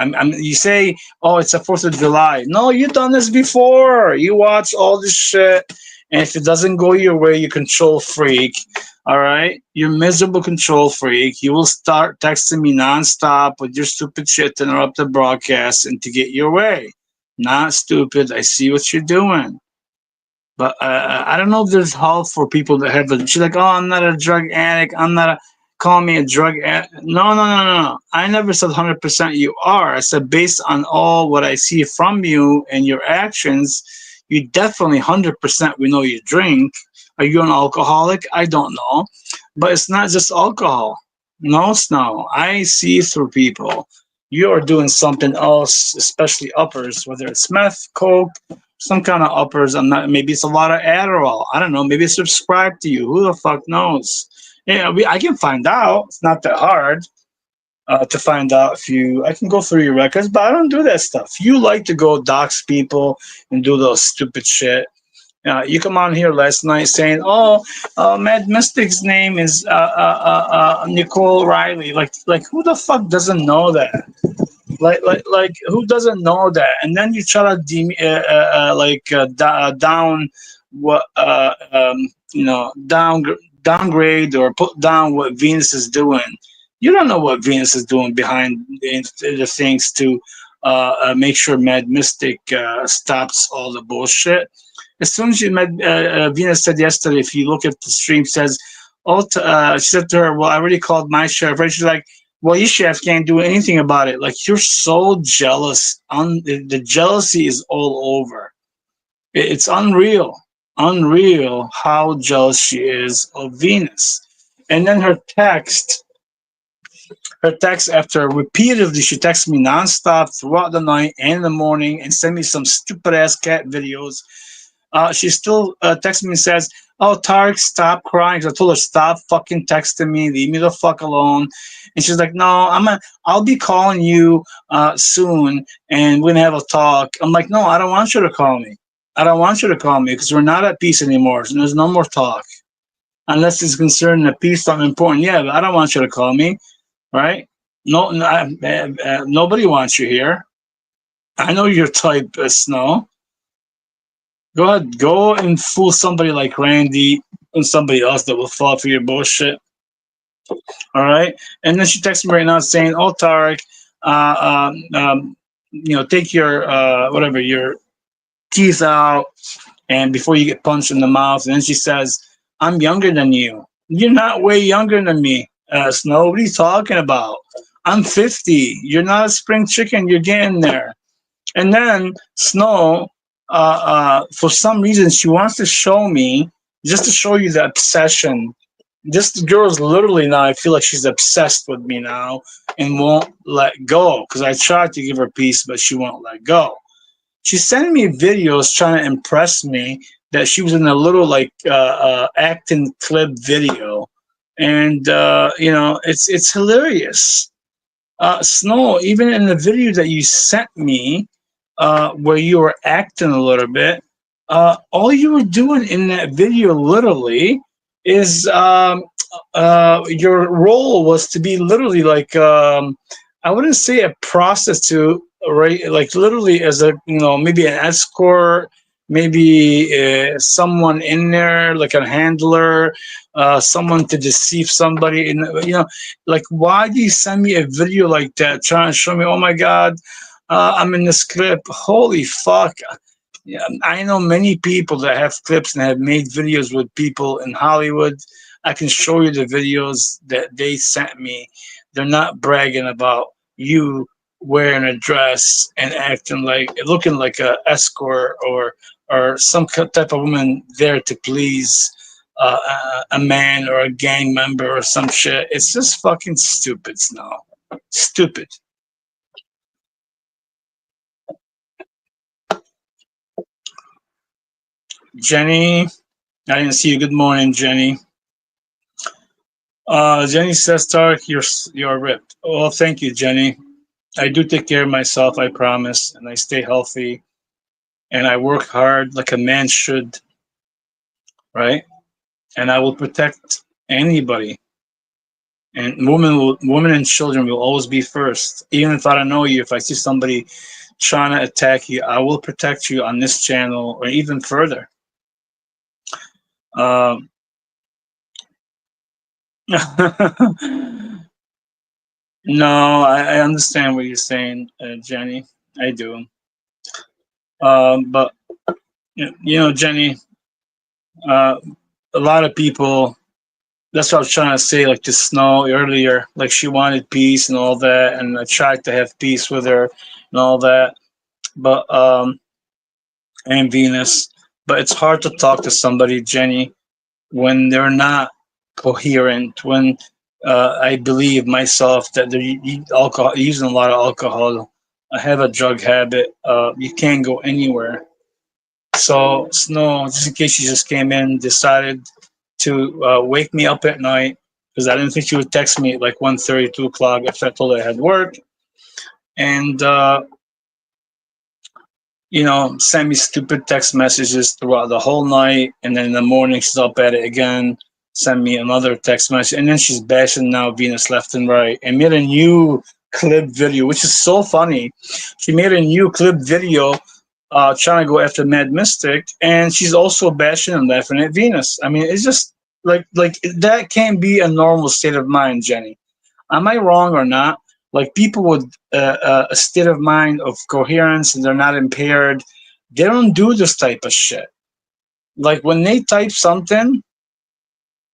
You say, oh, it's a 4th of July. No, you've done this before. You watch all this shit. And if it doesn't go your way, you control freak. All right? You're miserable control freak. You will start texting me nonstop with your stupid shit to interrupt the broadcast and to get your way. Not stupid. I see what you're doing. But I don't know if there's help for people that have a. She's like, oh, I'm not a drug addict. I'm not a. Call me a drug addict. No, no, no, no, no. I never said 100% you are. I said based on all what I see from you and your actions, you definitely 100% we know you drink. Are you an alcoholic? I don't know. But it's not just alcohol. No, Snow. I see through people. You are doing something else, especially uppers, whether it's meth, coke, some kind of uppers. I'm not. Maybe it's a lot of Adderall. I don't know. Maybe it's subscribed to you. Who the fuck knows? Yeah, I can find out. It's not that hard to find out if you. I can go through your records, but I don't do that stuff. You like to go dox people and do those stupid shit. You come on here last night saying, "Oh, Mad Mystic's name is Nicole Riley." Like who the fuck doesn't know that? Like who doesn't know that? And then you try to down what downgrade or put down what Venus is doing. You don't know what Venus is doing behind the things to make sure Mad Mystic stops all the bullshit. As soon as you met Venus said yesterday, if you look at the stream, says, "Oh," she said to her, "Well, I already called my sheriff." Right? She's like, well, your chef can't do anything about it. Like you're so jealous. The jealousy is all over. It's unreal how jealous she is of Venus. And then her text after repeatedly, she texts me nonstop throughout the night and in the morning and send me some stupid ass cat videos. She still texts me and says, "Oh, Tarek, stop crying." 'Cause I told her, "Stop fucking texting me. Leave me the fuck alone." And she's like, "No, I'll be calling you soon, and we're gonna have a talk." I'm like, "No, I don't want you to call me. I don't want you to call me because we're not at peace anymore. So there's no more talk unless it's concerning a peace, something important. Yeah, but I don't want you to call me, right? No, nobody wants you here. I know your type, Snow. Go ahead, go and fool somebody like Randy and somebody else that will fall for your bullshit. All right. And then she texts me right now saying, "Oh, Tarek, take your whatever your teeth out, and before you get punched in the mouth." And then she says, "I'm younger than you. You're not way younger than me, Snow. What are you talking about? I'm 50. You're not a spring chicken. You're getting there." And then Snow, for some reason, she wants to show me, just to show you the obsession. This girl is literally now, I feel like she's obsessed with me now and won't let go because I tried to give her peace, but she won't let go. She's sending me videos trying to impress me that she was in a little like acting clip video. And, it's hilarious. Snow, even in the video that you sent me, where you were acting a little bit, all you were doing in that video, literally, is your role was to be literally like I wouldn't say a prostitute, right? Like literally as a maybe an escort, maybe someone in there like a handler, someone to deceive somebody, and like why do you send me a video like that trying to show me, oh my God, I'm in this clip? Holy fuck. Yeah, I know many people that have clips and have made videos with people in Hollywood. I can show you the videos that they sent me. They're not bragging about you wearing a dress and acting like looking like a escort or some type of woman there to please a man or a gang member or some shit. It's just fucking stupid, Snow. Stupid. Jenny, I didn't see you. Good morning, Jenny. Jenny says, Tarek, you're ripped. Oh, thank you, Jenny. I do take care of myself, I promise, and I stay healthy, and I work hard like a man should, right? And I will protect anybody. And women and children will always be first. Even if I don't know you, if I see somebody trying to attack you, I will protect you on this channel or even further. Um, no, I understand what you're saying, Jenny. I do. But Jenny, uh, a lot of people. That's what I was trying to say, like to Snow earlier. Like she wanted peace and all that, and I tried to have peace with her and all that. But and Venus, but it's hard to talk to somebody, Jenny, when they're not coherent. When I believe myself that they're alcohol, using a lot of alcohol. I have a drug habit. You can't go anywhere. So Snow, just in case you just came in, decided to wake me up at night because I didn't think she would text me at like 1:30, 2 o'clock if I told her I had work. And, send me stupid text messages throughout the whole night. And then in the morning, she's up at it again, send me another text message. And then she's bashing now Venus left and right and made a new clip video, which is so funny. She made a new clip video trying to go after Mad Mystic, and she's also bashing and laughing at Venus. I mean, it's just like that can't be a normal state of mind, Jenny. Am I wrong or not? Like people with a state of mind of coherence and they're not impaired, they don't do this type of shit. Like when they type something,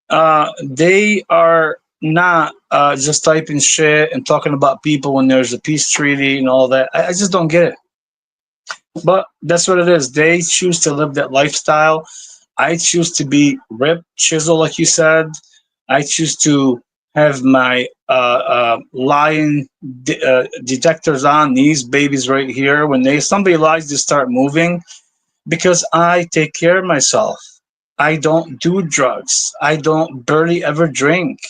they are not just typing shit and talking about people when there's a peace treaty and all that. I just don't get it. But that's what it is. They choose to live that lifestyle. I choose to be ripped, chisel, like you said. I choose to have my lying detectors on these babies right here. When somebody lies, they start moving because I take care of myself. I don't do drugs. I don't barely ever drink.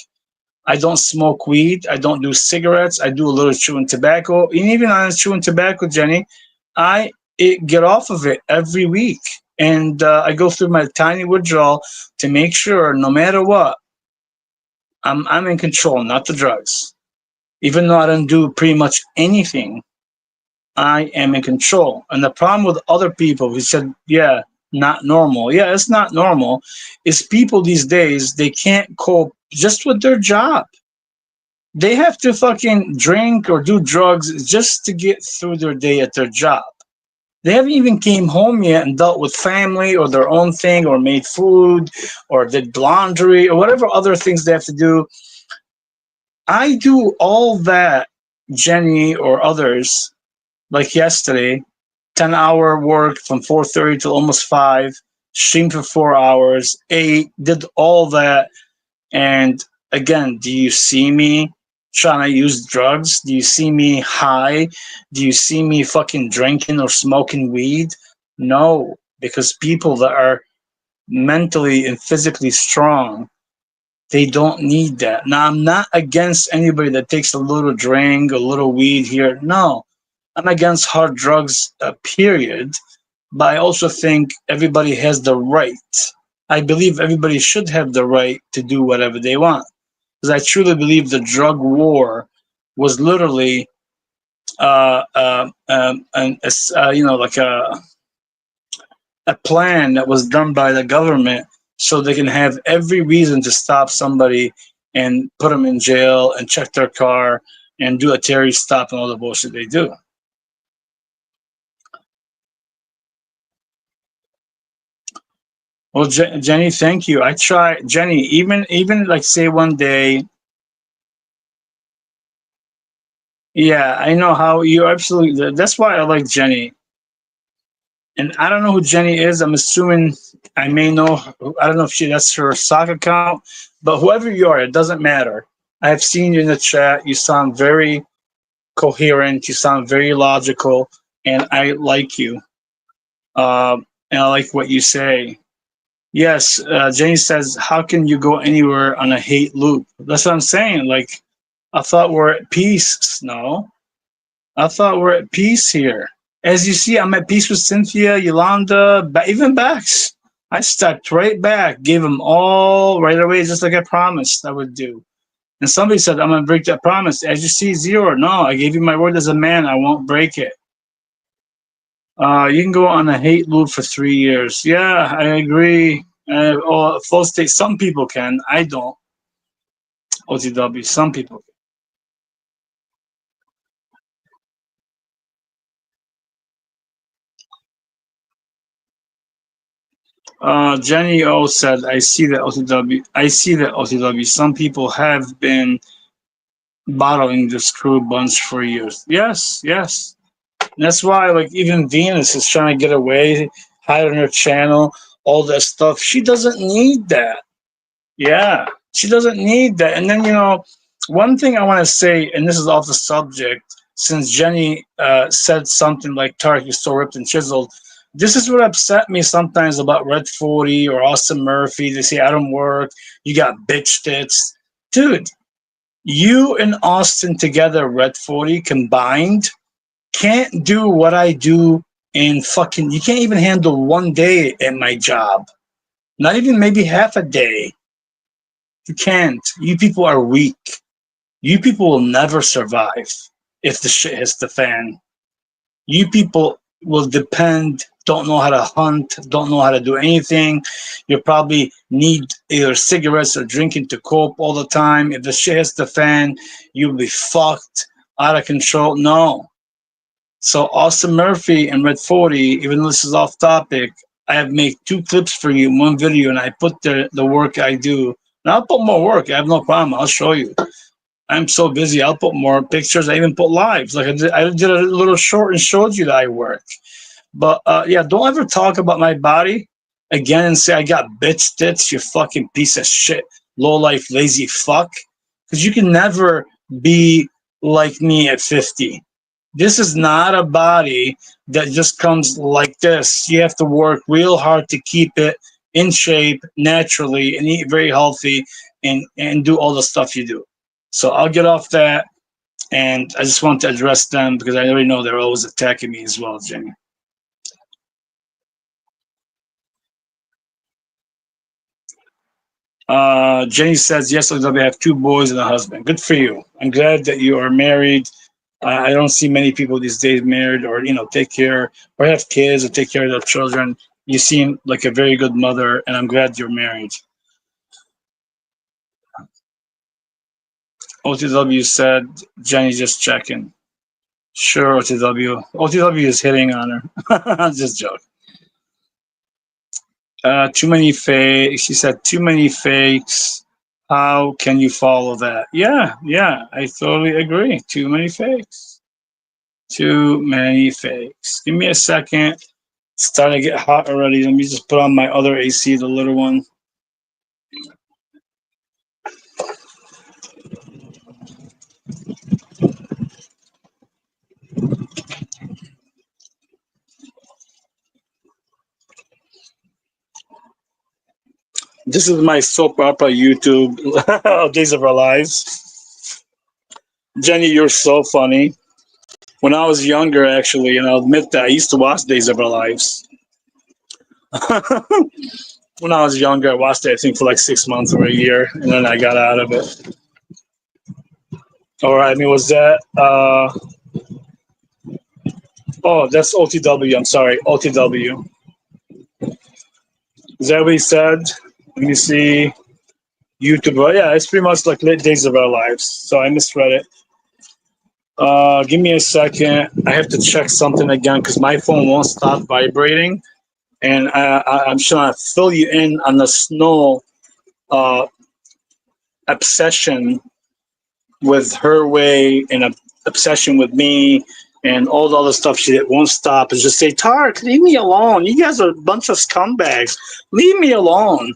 I don't smoke weed. I don't do cigarettes. I do a little chewing tobacco. And even on chewing tobacco, Jenny, I get off of it every week. And I go through my tiny withdrawal to make sure no matter what, I'm in control, not the drugs. Even though I don't do pretty much anything, I am in control. And the problem with other people who said, yeah, not normal. Yeah, it's not normal. It's people these days, they can't cope just with their job. They have to fucking drink or do drugs just to get through their day at their job. They haven't even came home yet and dealt with family or their own thing or made food or did laundry or whatever other things they have to do. I do all that, Jenny or others, like yesterday, 10-hour work from 4:30 to almost 5, stream for 4 hours, ate, did all that. And again, do you see me trying to use drugs? Do you see me high? Do you see me fucking drinking or smoking weed? No, because people that are mentally and physically strong, they don't need that. Now, I'm not against anybody that takes a little drink, a little weed here. No, I'm against hard drugs, period. But I also think everybody has the right. I believe everybody should have the right to do whatever they want. Because I truly believe the drug war was literally, like a plan that was done by the government so they can have every reason to stop somebody and put them in jail and check their car and do a Terry stop and all the bullshit they do. Well, Jenny, thank you. I try, Jenny. Even like say one day, Yeah, I know how you absolutely. That's why I like Jenny. And I don't know who Jenny is. I'm assuming I may know. I don't know if that's her sock account, but whoever you are, it doesn't matter. I have seen you in the chat. You sound very coherent. You sound very logical, and I like you. And I like what you say. Yes, Jenny says, "How can you go anywhere on a hate loop?" That's what I'm saying. Like, I thought we're at peace, Snow. I thought we're at peace here. As you see, I'm at peace with Cynthia, Yolanda, even Bax. I stepped right back, gave them all right away, just like I promised I would do. And somebody said, I'm going to break that promise. As you see, zero. No, I gave you my word as a man. I won't break it. You can go on a hate loop for 3 years. Yeah, I agree. Flow state, some people can. I don't. OTW, some people. Jenny O said, I see that OTW. I see that OTW. Some people have been bottling the screw bunch for years. Yes, yes. And that's why, like, even Venus is trying to get away, hide on her channel, all that stuff. She doesn't need that. Yeah, she doesn't need that. And then, one thing I want to say, and this is off the subject, since Jenny said something like Tarek is so ripped and chiseled, this is what upset me sometimes about Red 40 or Austin Murphy. They say, I don't work, you got bitch tits. Dude, you and Austin together, Red 40 combined, can't do what I do in fucking, you can't even handle 1 day at my job. Not even maybe half a day. You can't. You people are weak. You people will never survive if the shit hits the fan. You people will depend, don't know how to hunt, don't know how to do anything. You probably need either cigarettes or drinking to cope all the time. If the shit hits the fan, you'll be fucked, out of control. No. So Austin Murphy and Red 40, even though this is off topic, I have made 2 clips for you in one video, and I put the work I do. And I'll put more work. I have no problem. I'll show you. I'm so busy. I'll put more pictures. I even put lives. Like I did a little short and showed you that I work. But yeah, don't ever talk about my body again and say I got bitch tits. You fucking piece of shit, low life, lazy fuck. Because you can never be like me at 50. This is not a body that just comes like this. You have to work real hard to keep it in shape naturally and eat very healthy and do all the stuff you do. So I'll get off that. And I just want to address them because I already know they're always attacking me as well, Jenny. Jenny says, yes, I have 2 boys and a husband. Good for you. I'm glad that you are married. I don't see many people these days married or, take care or have kids or take care of their children. You seem like a very good mother, and I'm glad you're married. OTW said, Jenny just checking. Sure, OTW. OTW is hitting on her. Just joke. Too many fakes. She said, too many fakes. How can you follow that? Yeah, I totally agree. Too many fakes. Too many fakes. Give me a second. It's starting to get hot already. Let me just put on my other AC, the little one. This is my soap opera YouTube, Days of Our Lives. Jenny, you're so funny. When I was younger, actually, and I'll admit that I used to watch Days of Our Lives. When I was younger, I watched it, I think, for like 6 months or a year, and then I got out of it. All right, I mean, was that? Oh, that's OTW. I'm sorry, OTW. Is that what he said? Let me see. YouTube. Oh, yeah, it's pretty much like Days of Our Lives. So I misread it. Give me a second. I have to check something again because my phone won't stop vibrating, and I'm trying to fill you in on the snow obsession with her way and obsession with me and all the other stuff she won't stop and just say, Tarek, leave me alone. You guys are a bunch of scumbags. Leave me alone.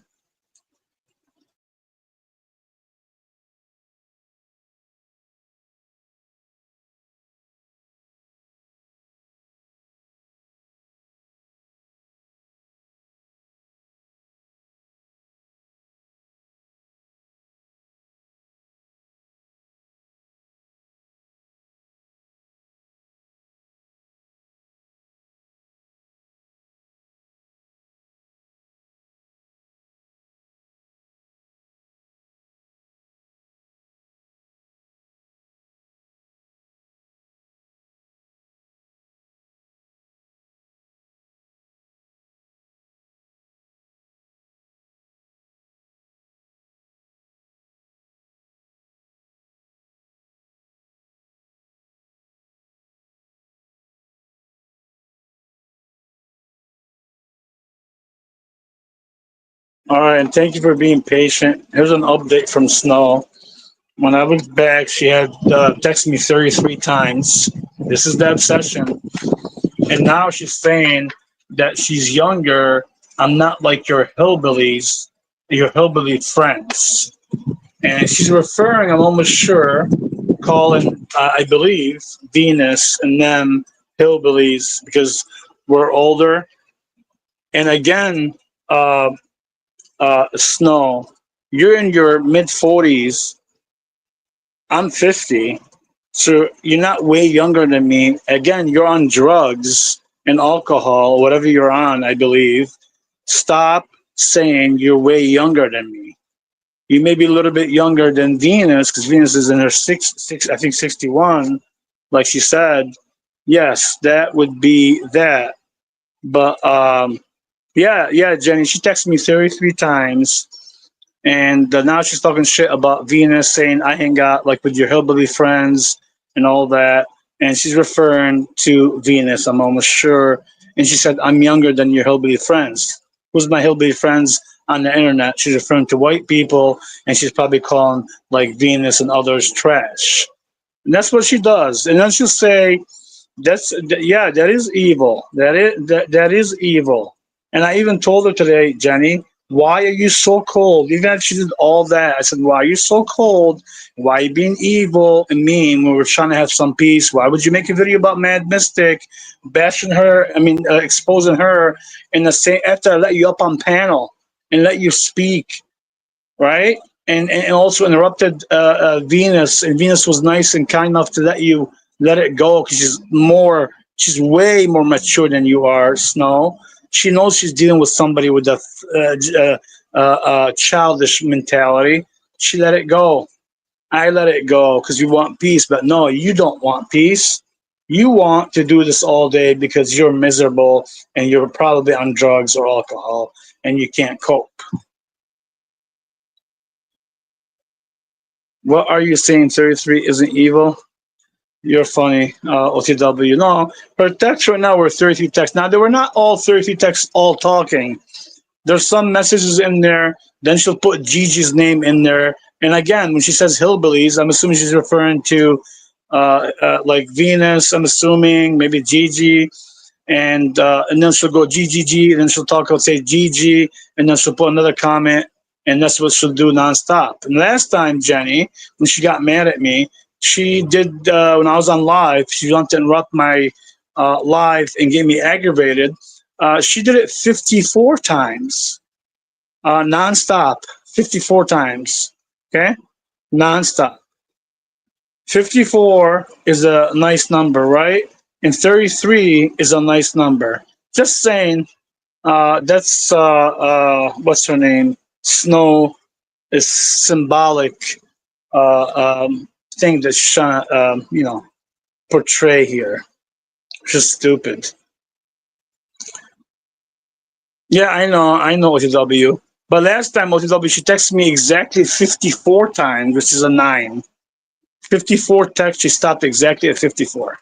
All right, and thank you for being patient. Here's an update from Snow. When I looked back, she had texted me 33 times. This is the obsession. And now she's saying that she's younger. I'm not like your hillbillies, your hillbilly friends. And she's referring, I'm almost sure, calling, I believe, Venus and them hillbillies because we're older. And again, uh, Snow, you're in your mid 40s. I'm 50. So you're not way younger than me. Again, you're on drugs and alcohol, whatever you're on, I believe. Stop saying you're way younger than me. You may be a little bit younger than Venus because Venus is in her I think 61, like she said. Yes, that would be that. But yeah, Jenny, she texted me 33 times. And now she's talking shit about Venus, saying I ain't got like with your hillbilly friends and all that. And she's referring to Venus, I'm almost sure. And she said, I'm younger than your hillbilly friends. Who's my hillbilly friends on the internet? She's referring to white people, and she's probably calling like Venus and others trash. And that's what she does. And then she'll say, yeah, that is evil. That is evil. And I even told her today, Jenny, why are you so cold? Even if she did all that, I said, why are you so cold? Why are you being evil and mean when we're trying to have some peace? Why would you make a video about Mad Mystic, bashing her? I mean, exposing her in the same after I let you up on panel and let you speak, right? And also interrupted Venus, and Venus was nice and kind enough to let you let it go because she's way more mature than you are, Snow. She knows she's dealing with somebody with a childish mentality. She let it go. I let it go because you want peace, but no, you don't want peace. You want to do this all day because you're miserable and you're probably on drugs or alcohol and you can't cope. What are you saying? 33 isn't evil? You're funny, OTW. No, her texts right now were 33 texts. Now, they were not all 33 texts all talking. There's some messages in there. Then she'll put Gigi's name in there. And again, when she says hillbillies, I'm assuming she's referring to like Venus, I'm assuming, maybe Gigi. And then she'll go GGG, and then she'll talk, I'll say GG, and then she'll put another comment, and that's what she'll do nonstop. And last time, Jenny, when she got mad at me, she did when I was on live. She wanted to interrupt my live and get me aggravated. She did it 54 times, nonstop, 54 times. Okay, nonstop. 54 is a nice number, right? And 33 is a nice number. Just saying, that's what's her name? Snow is symbolic thing that's trying to, portray here. Just stupid. Yeah, I know OTW. But last time OTW, she texted me exactly 54 times, which is a 9. 54 texts, she stopped exactly at 54.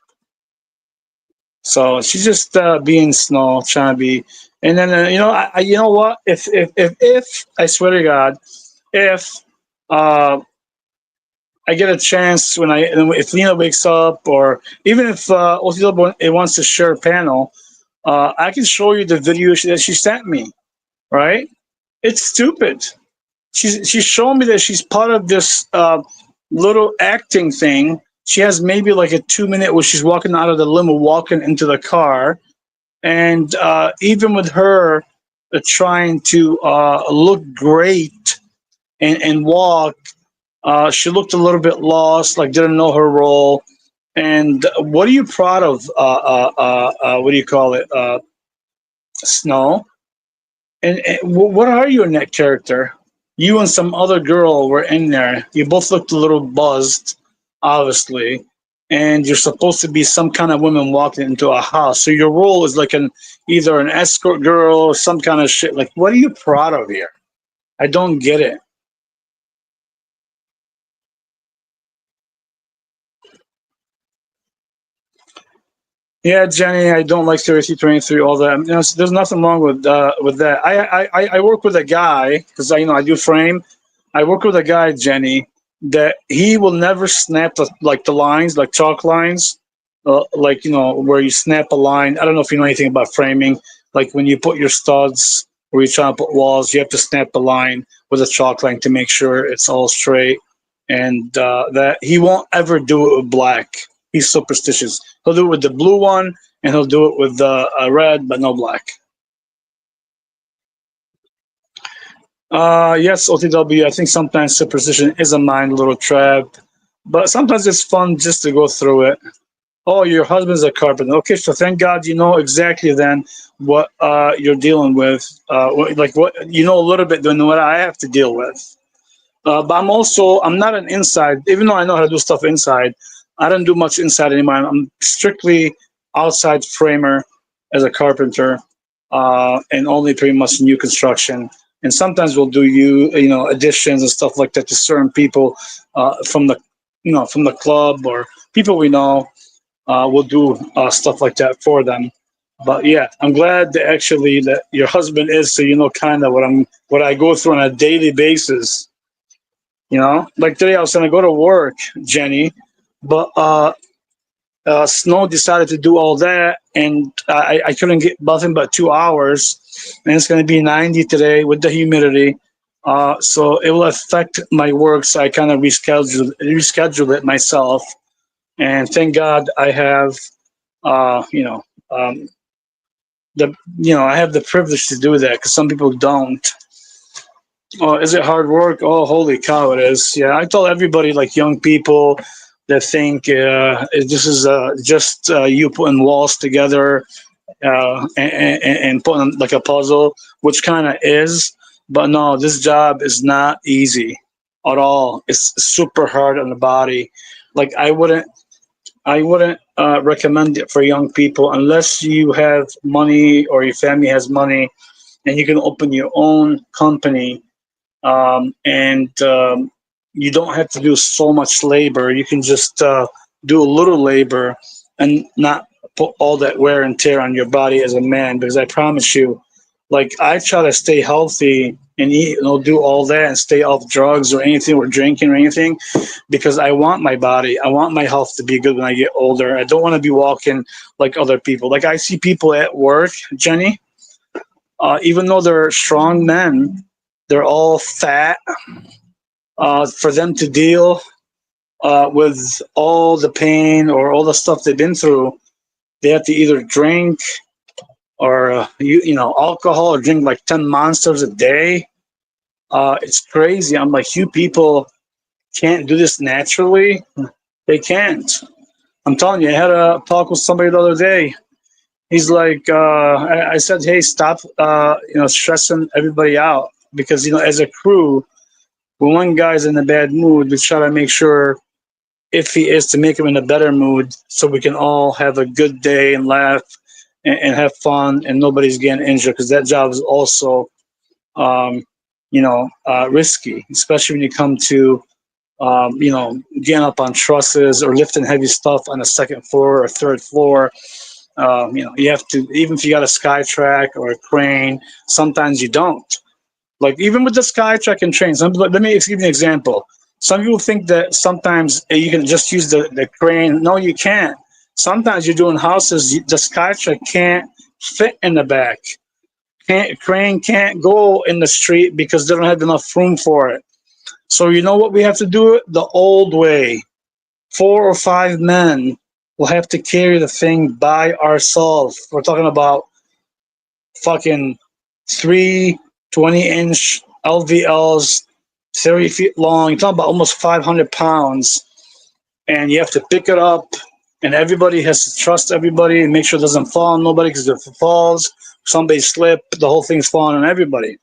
So she's just being Snow, trying to be. And then you know what? If I swear to God, if uh, I get a chance when if Lena wakes up, or even if Otito it wants to share a panel, I can show you the video that she sent me. Right? It's stupid. She's showing me that she's part of this little acting thing. She has maybe like a 2 minute where she's walking out of the limo, walking into the car, and even with her trying to look great and walk, she looked a little bit lost, like didn't know her role. And what are you proud of? What do you call it? Snow. And what are you in that character? You and some other girl were in there. You both looked a little buzzed, obviously, and you're supposed to be some kind of woman walking into a house. So your role is like either an escort girl or some kind of shit. Like, what are you proud of here? I don't get it. Yeah, Jenny, I don't like 3323, all that. There's nothing wrong with that. I work with a guy because I do frame. I work with a guy, Jenny, that he will never snap the lines, like chalk lines, like where you snap a line. I don't know if you know anything about framing. Like when you put your studs or you're trying to put walls, you have to snap the line with a chalk line to make sure it's all straight. And that he won't ever do it with black. He's superstitious. He'll do it with the blue one, and he'll do it with the red, but no black. Yes, OTW. I think sometimes superstition is a mind little trap, but sometimes it's fun just to go through it. Oh, your husband's a carpenter. Okay, so thank God you know exactly then what you're dealing with. What you know a little bit than what I have to deal with. But I'm not an inside, even though I know how to do stuff inside. I don't do much inside anymore. I'm strictly outside framer as a carpenter, and only pretty much new construction. And sometimes we'll do additions and stuff like that to certain people from the club or people we know. We'll do stuff like that for them. But yeah, I'm glad that actually that your husband is, so you know kind of what I go through on a daily basis. Like today I was gonna go to work, Jenny, but Snow decided to do all that, and I couldn't get nothing but 2 hours, and it's gonna be 90 today with the humidity. So it will affect my work, so I kind of reschedule it myself. And thank God I have, um, I have the privilege to do that because some people don't. Oh, is it hard work? Oh, holy cow, it is. Yeah, I tell everybody, like young people that think this is just you putting walls together and putting like a puzzle, which kind of is. But no, this job is not easy at all. It's super hard on the body. Like I wouldn't recommend it for young people unless you have money or your family has money and you can open your own company, and you don't have to do so much labor. You can just do a little labor and not put all that wear and tear on your body as a man. Because I promise you, like I try to stay healthy and eat, do all that and stay off drugs or anything or drinking or anything, because I want my body, I want my health to be good when I get older. I don't want to be walking like other people. Like I see people at work, Jenny, even though they're strong men, they're all fat. For them to deal with all the pain or all the stuff they've been through, they have to either drink or alcohol or drink like 10 monsters a day. It's crazy. I'm like, you people can't do this naturally. They can't. I'm telling you, I had a talk with somebody the other day. He's like, I said, hey, stop, stressing everybody out, because as a crew, when one guy's in a bad mood, we try to make sure, if he is, to make him in a better mood, so we can all have a good day and laugh and have fun, and nobody's getting injured, because that job is also, risky, especially when you come to, getting up on trusses or lifting heavy stuff on the second floor or third floor. You have to, even if you got a sky track or a crane, sometimes you don't. Like even with the sky track and trains, let me give you an example. Some people think that sometimes you can just use the crane. No, you can't. Sometimes you're doing houses, the skytrack can't fit in the back. Crane can't go in the street because they don't have enough room for it. So you know what we have to do it the old way. 4 or 5 men will have to carry the thing by ourselves. We're talking about fucking three 20-inch LVLs, 30 feet long. You're talking about almost 500 pounds. And you have to pick it up, and everybody has to trust everybody and make sure it doesn't fall on nobody, because if it falls, somebody slip, the whole thing's falling on everybody.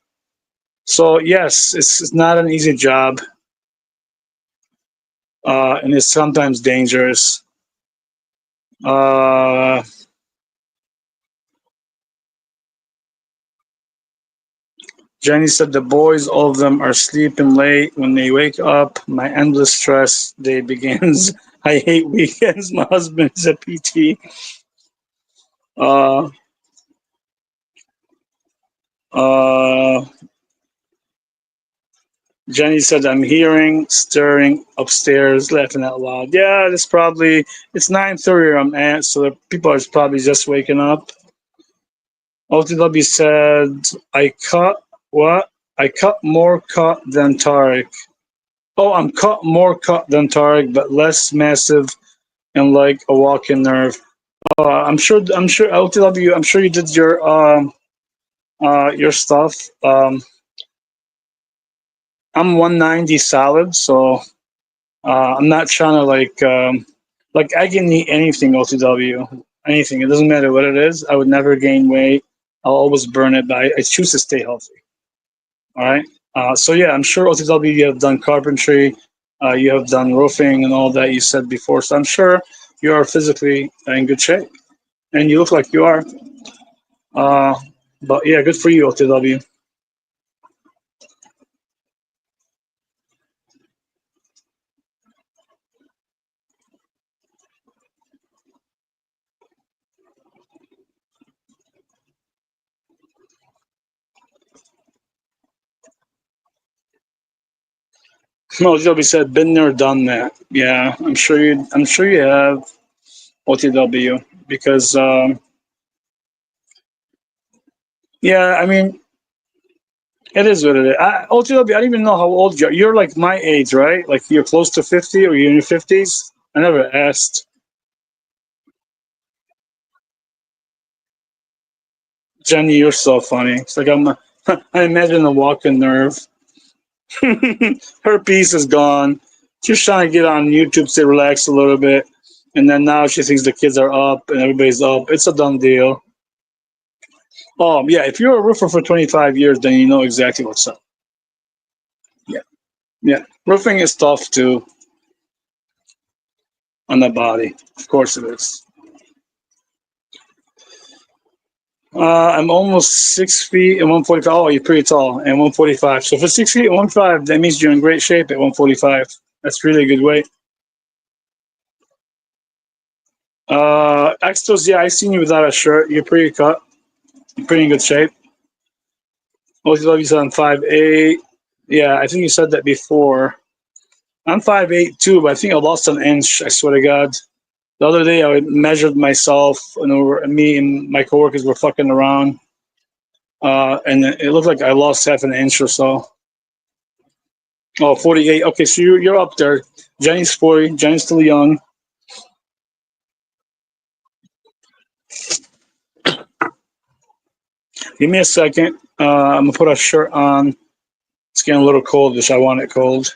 So, yes, it's not an easy job, and it's sometimes dangerous. Uh, Jenny said the boys, all of them, are sleeping late. When they wake up, my endless stress day begins. I hate weekends. My husband is a PT. Uh, uh, Jenny said, I'm hearing stirring upstairs, laughing out loud. Yeah, it's 9:30 where I'm at, so the people are probably just waking up. OTW said, I cut what? I cut more cut than Tarek. Oh, I'm cut more cut than Tarek, but less massive and like a walking nerve. I'm sure OTW. I'm sure you did your stuff. I'm 190 solid, so I'm not trying to like I can eat anything OTW, anything. It doesn't matter what it is. I would never gain weight. I'll always burn it, but I choose to stay healthy. All right. So yeah, I'm sure OTW you have done carpentry, you have done roofing and all that you said before. So I'm sure you are physically in good shape, and you look like you are. Uh, but yeah, good for you, OTW. No, OTW said been there, done that. Yeah, I'm sure you. I'm sure you have OTW because yeah, I mean it is what it is. OTW, I don't even know how old you are. You're like my age, right? Like you're close to 50 or you're in your 50s? I never asked. Jenny, you're so funny. It's like I imagine a walking nerve. Her piece is gone. She's trying to get on YouTube to relax a little bit. And then now she thinks the kids are up and everybody's up. It's a done deal. Yeah, if you're a roofer for 25 years, then you know exactly what's up. Yeah, yeah. Roofing is tough too on the body. Of course it is. I'm almost 6 feet and 145. Oh, you're pretty tall and 145. So for 6 feet and 145, that means you're in great shape at 145. That's really a good weight. Extras, yeah, I seen you without a shirt. You're pretty cut. You're pretty in good shape. Most of you said I'm 5'8". Yeah, I think you said that before. I'm 5'8" too, but I think I lost an inch. I swear to God. The other day I measured myself, and me and my coworkers were fucking around, and it looked like I lost half an inch or so. Oh, 48. Okay, so you're up there. Jenny's 40. Jenny's still young. Give me a second. I'm gonna put a shirt on. It's getting a little cold, which I want it cold.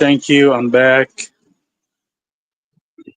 Thank you. I'm back.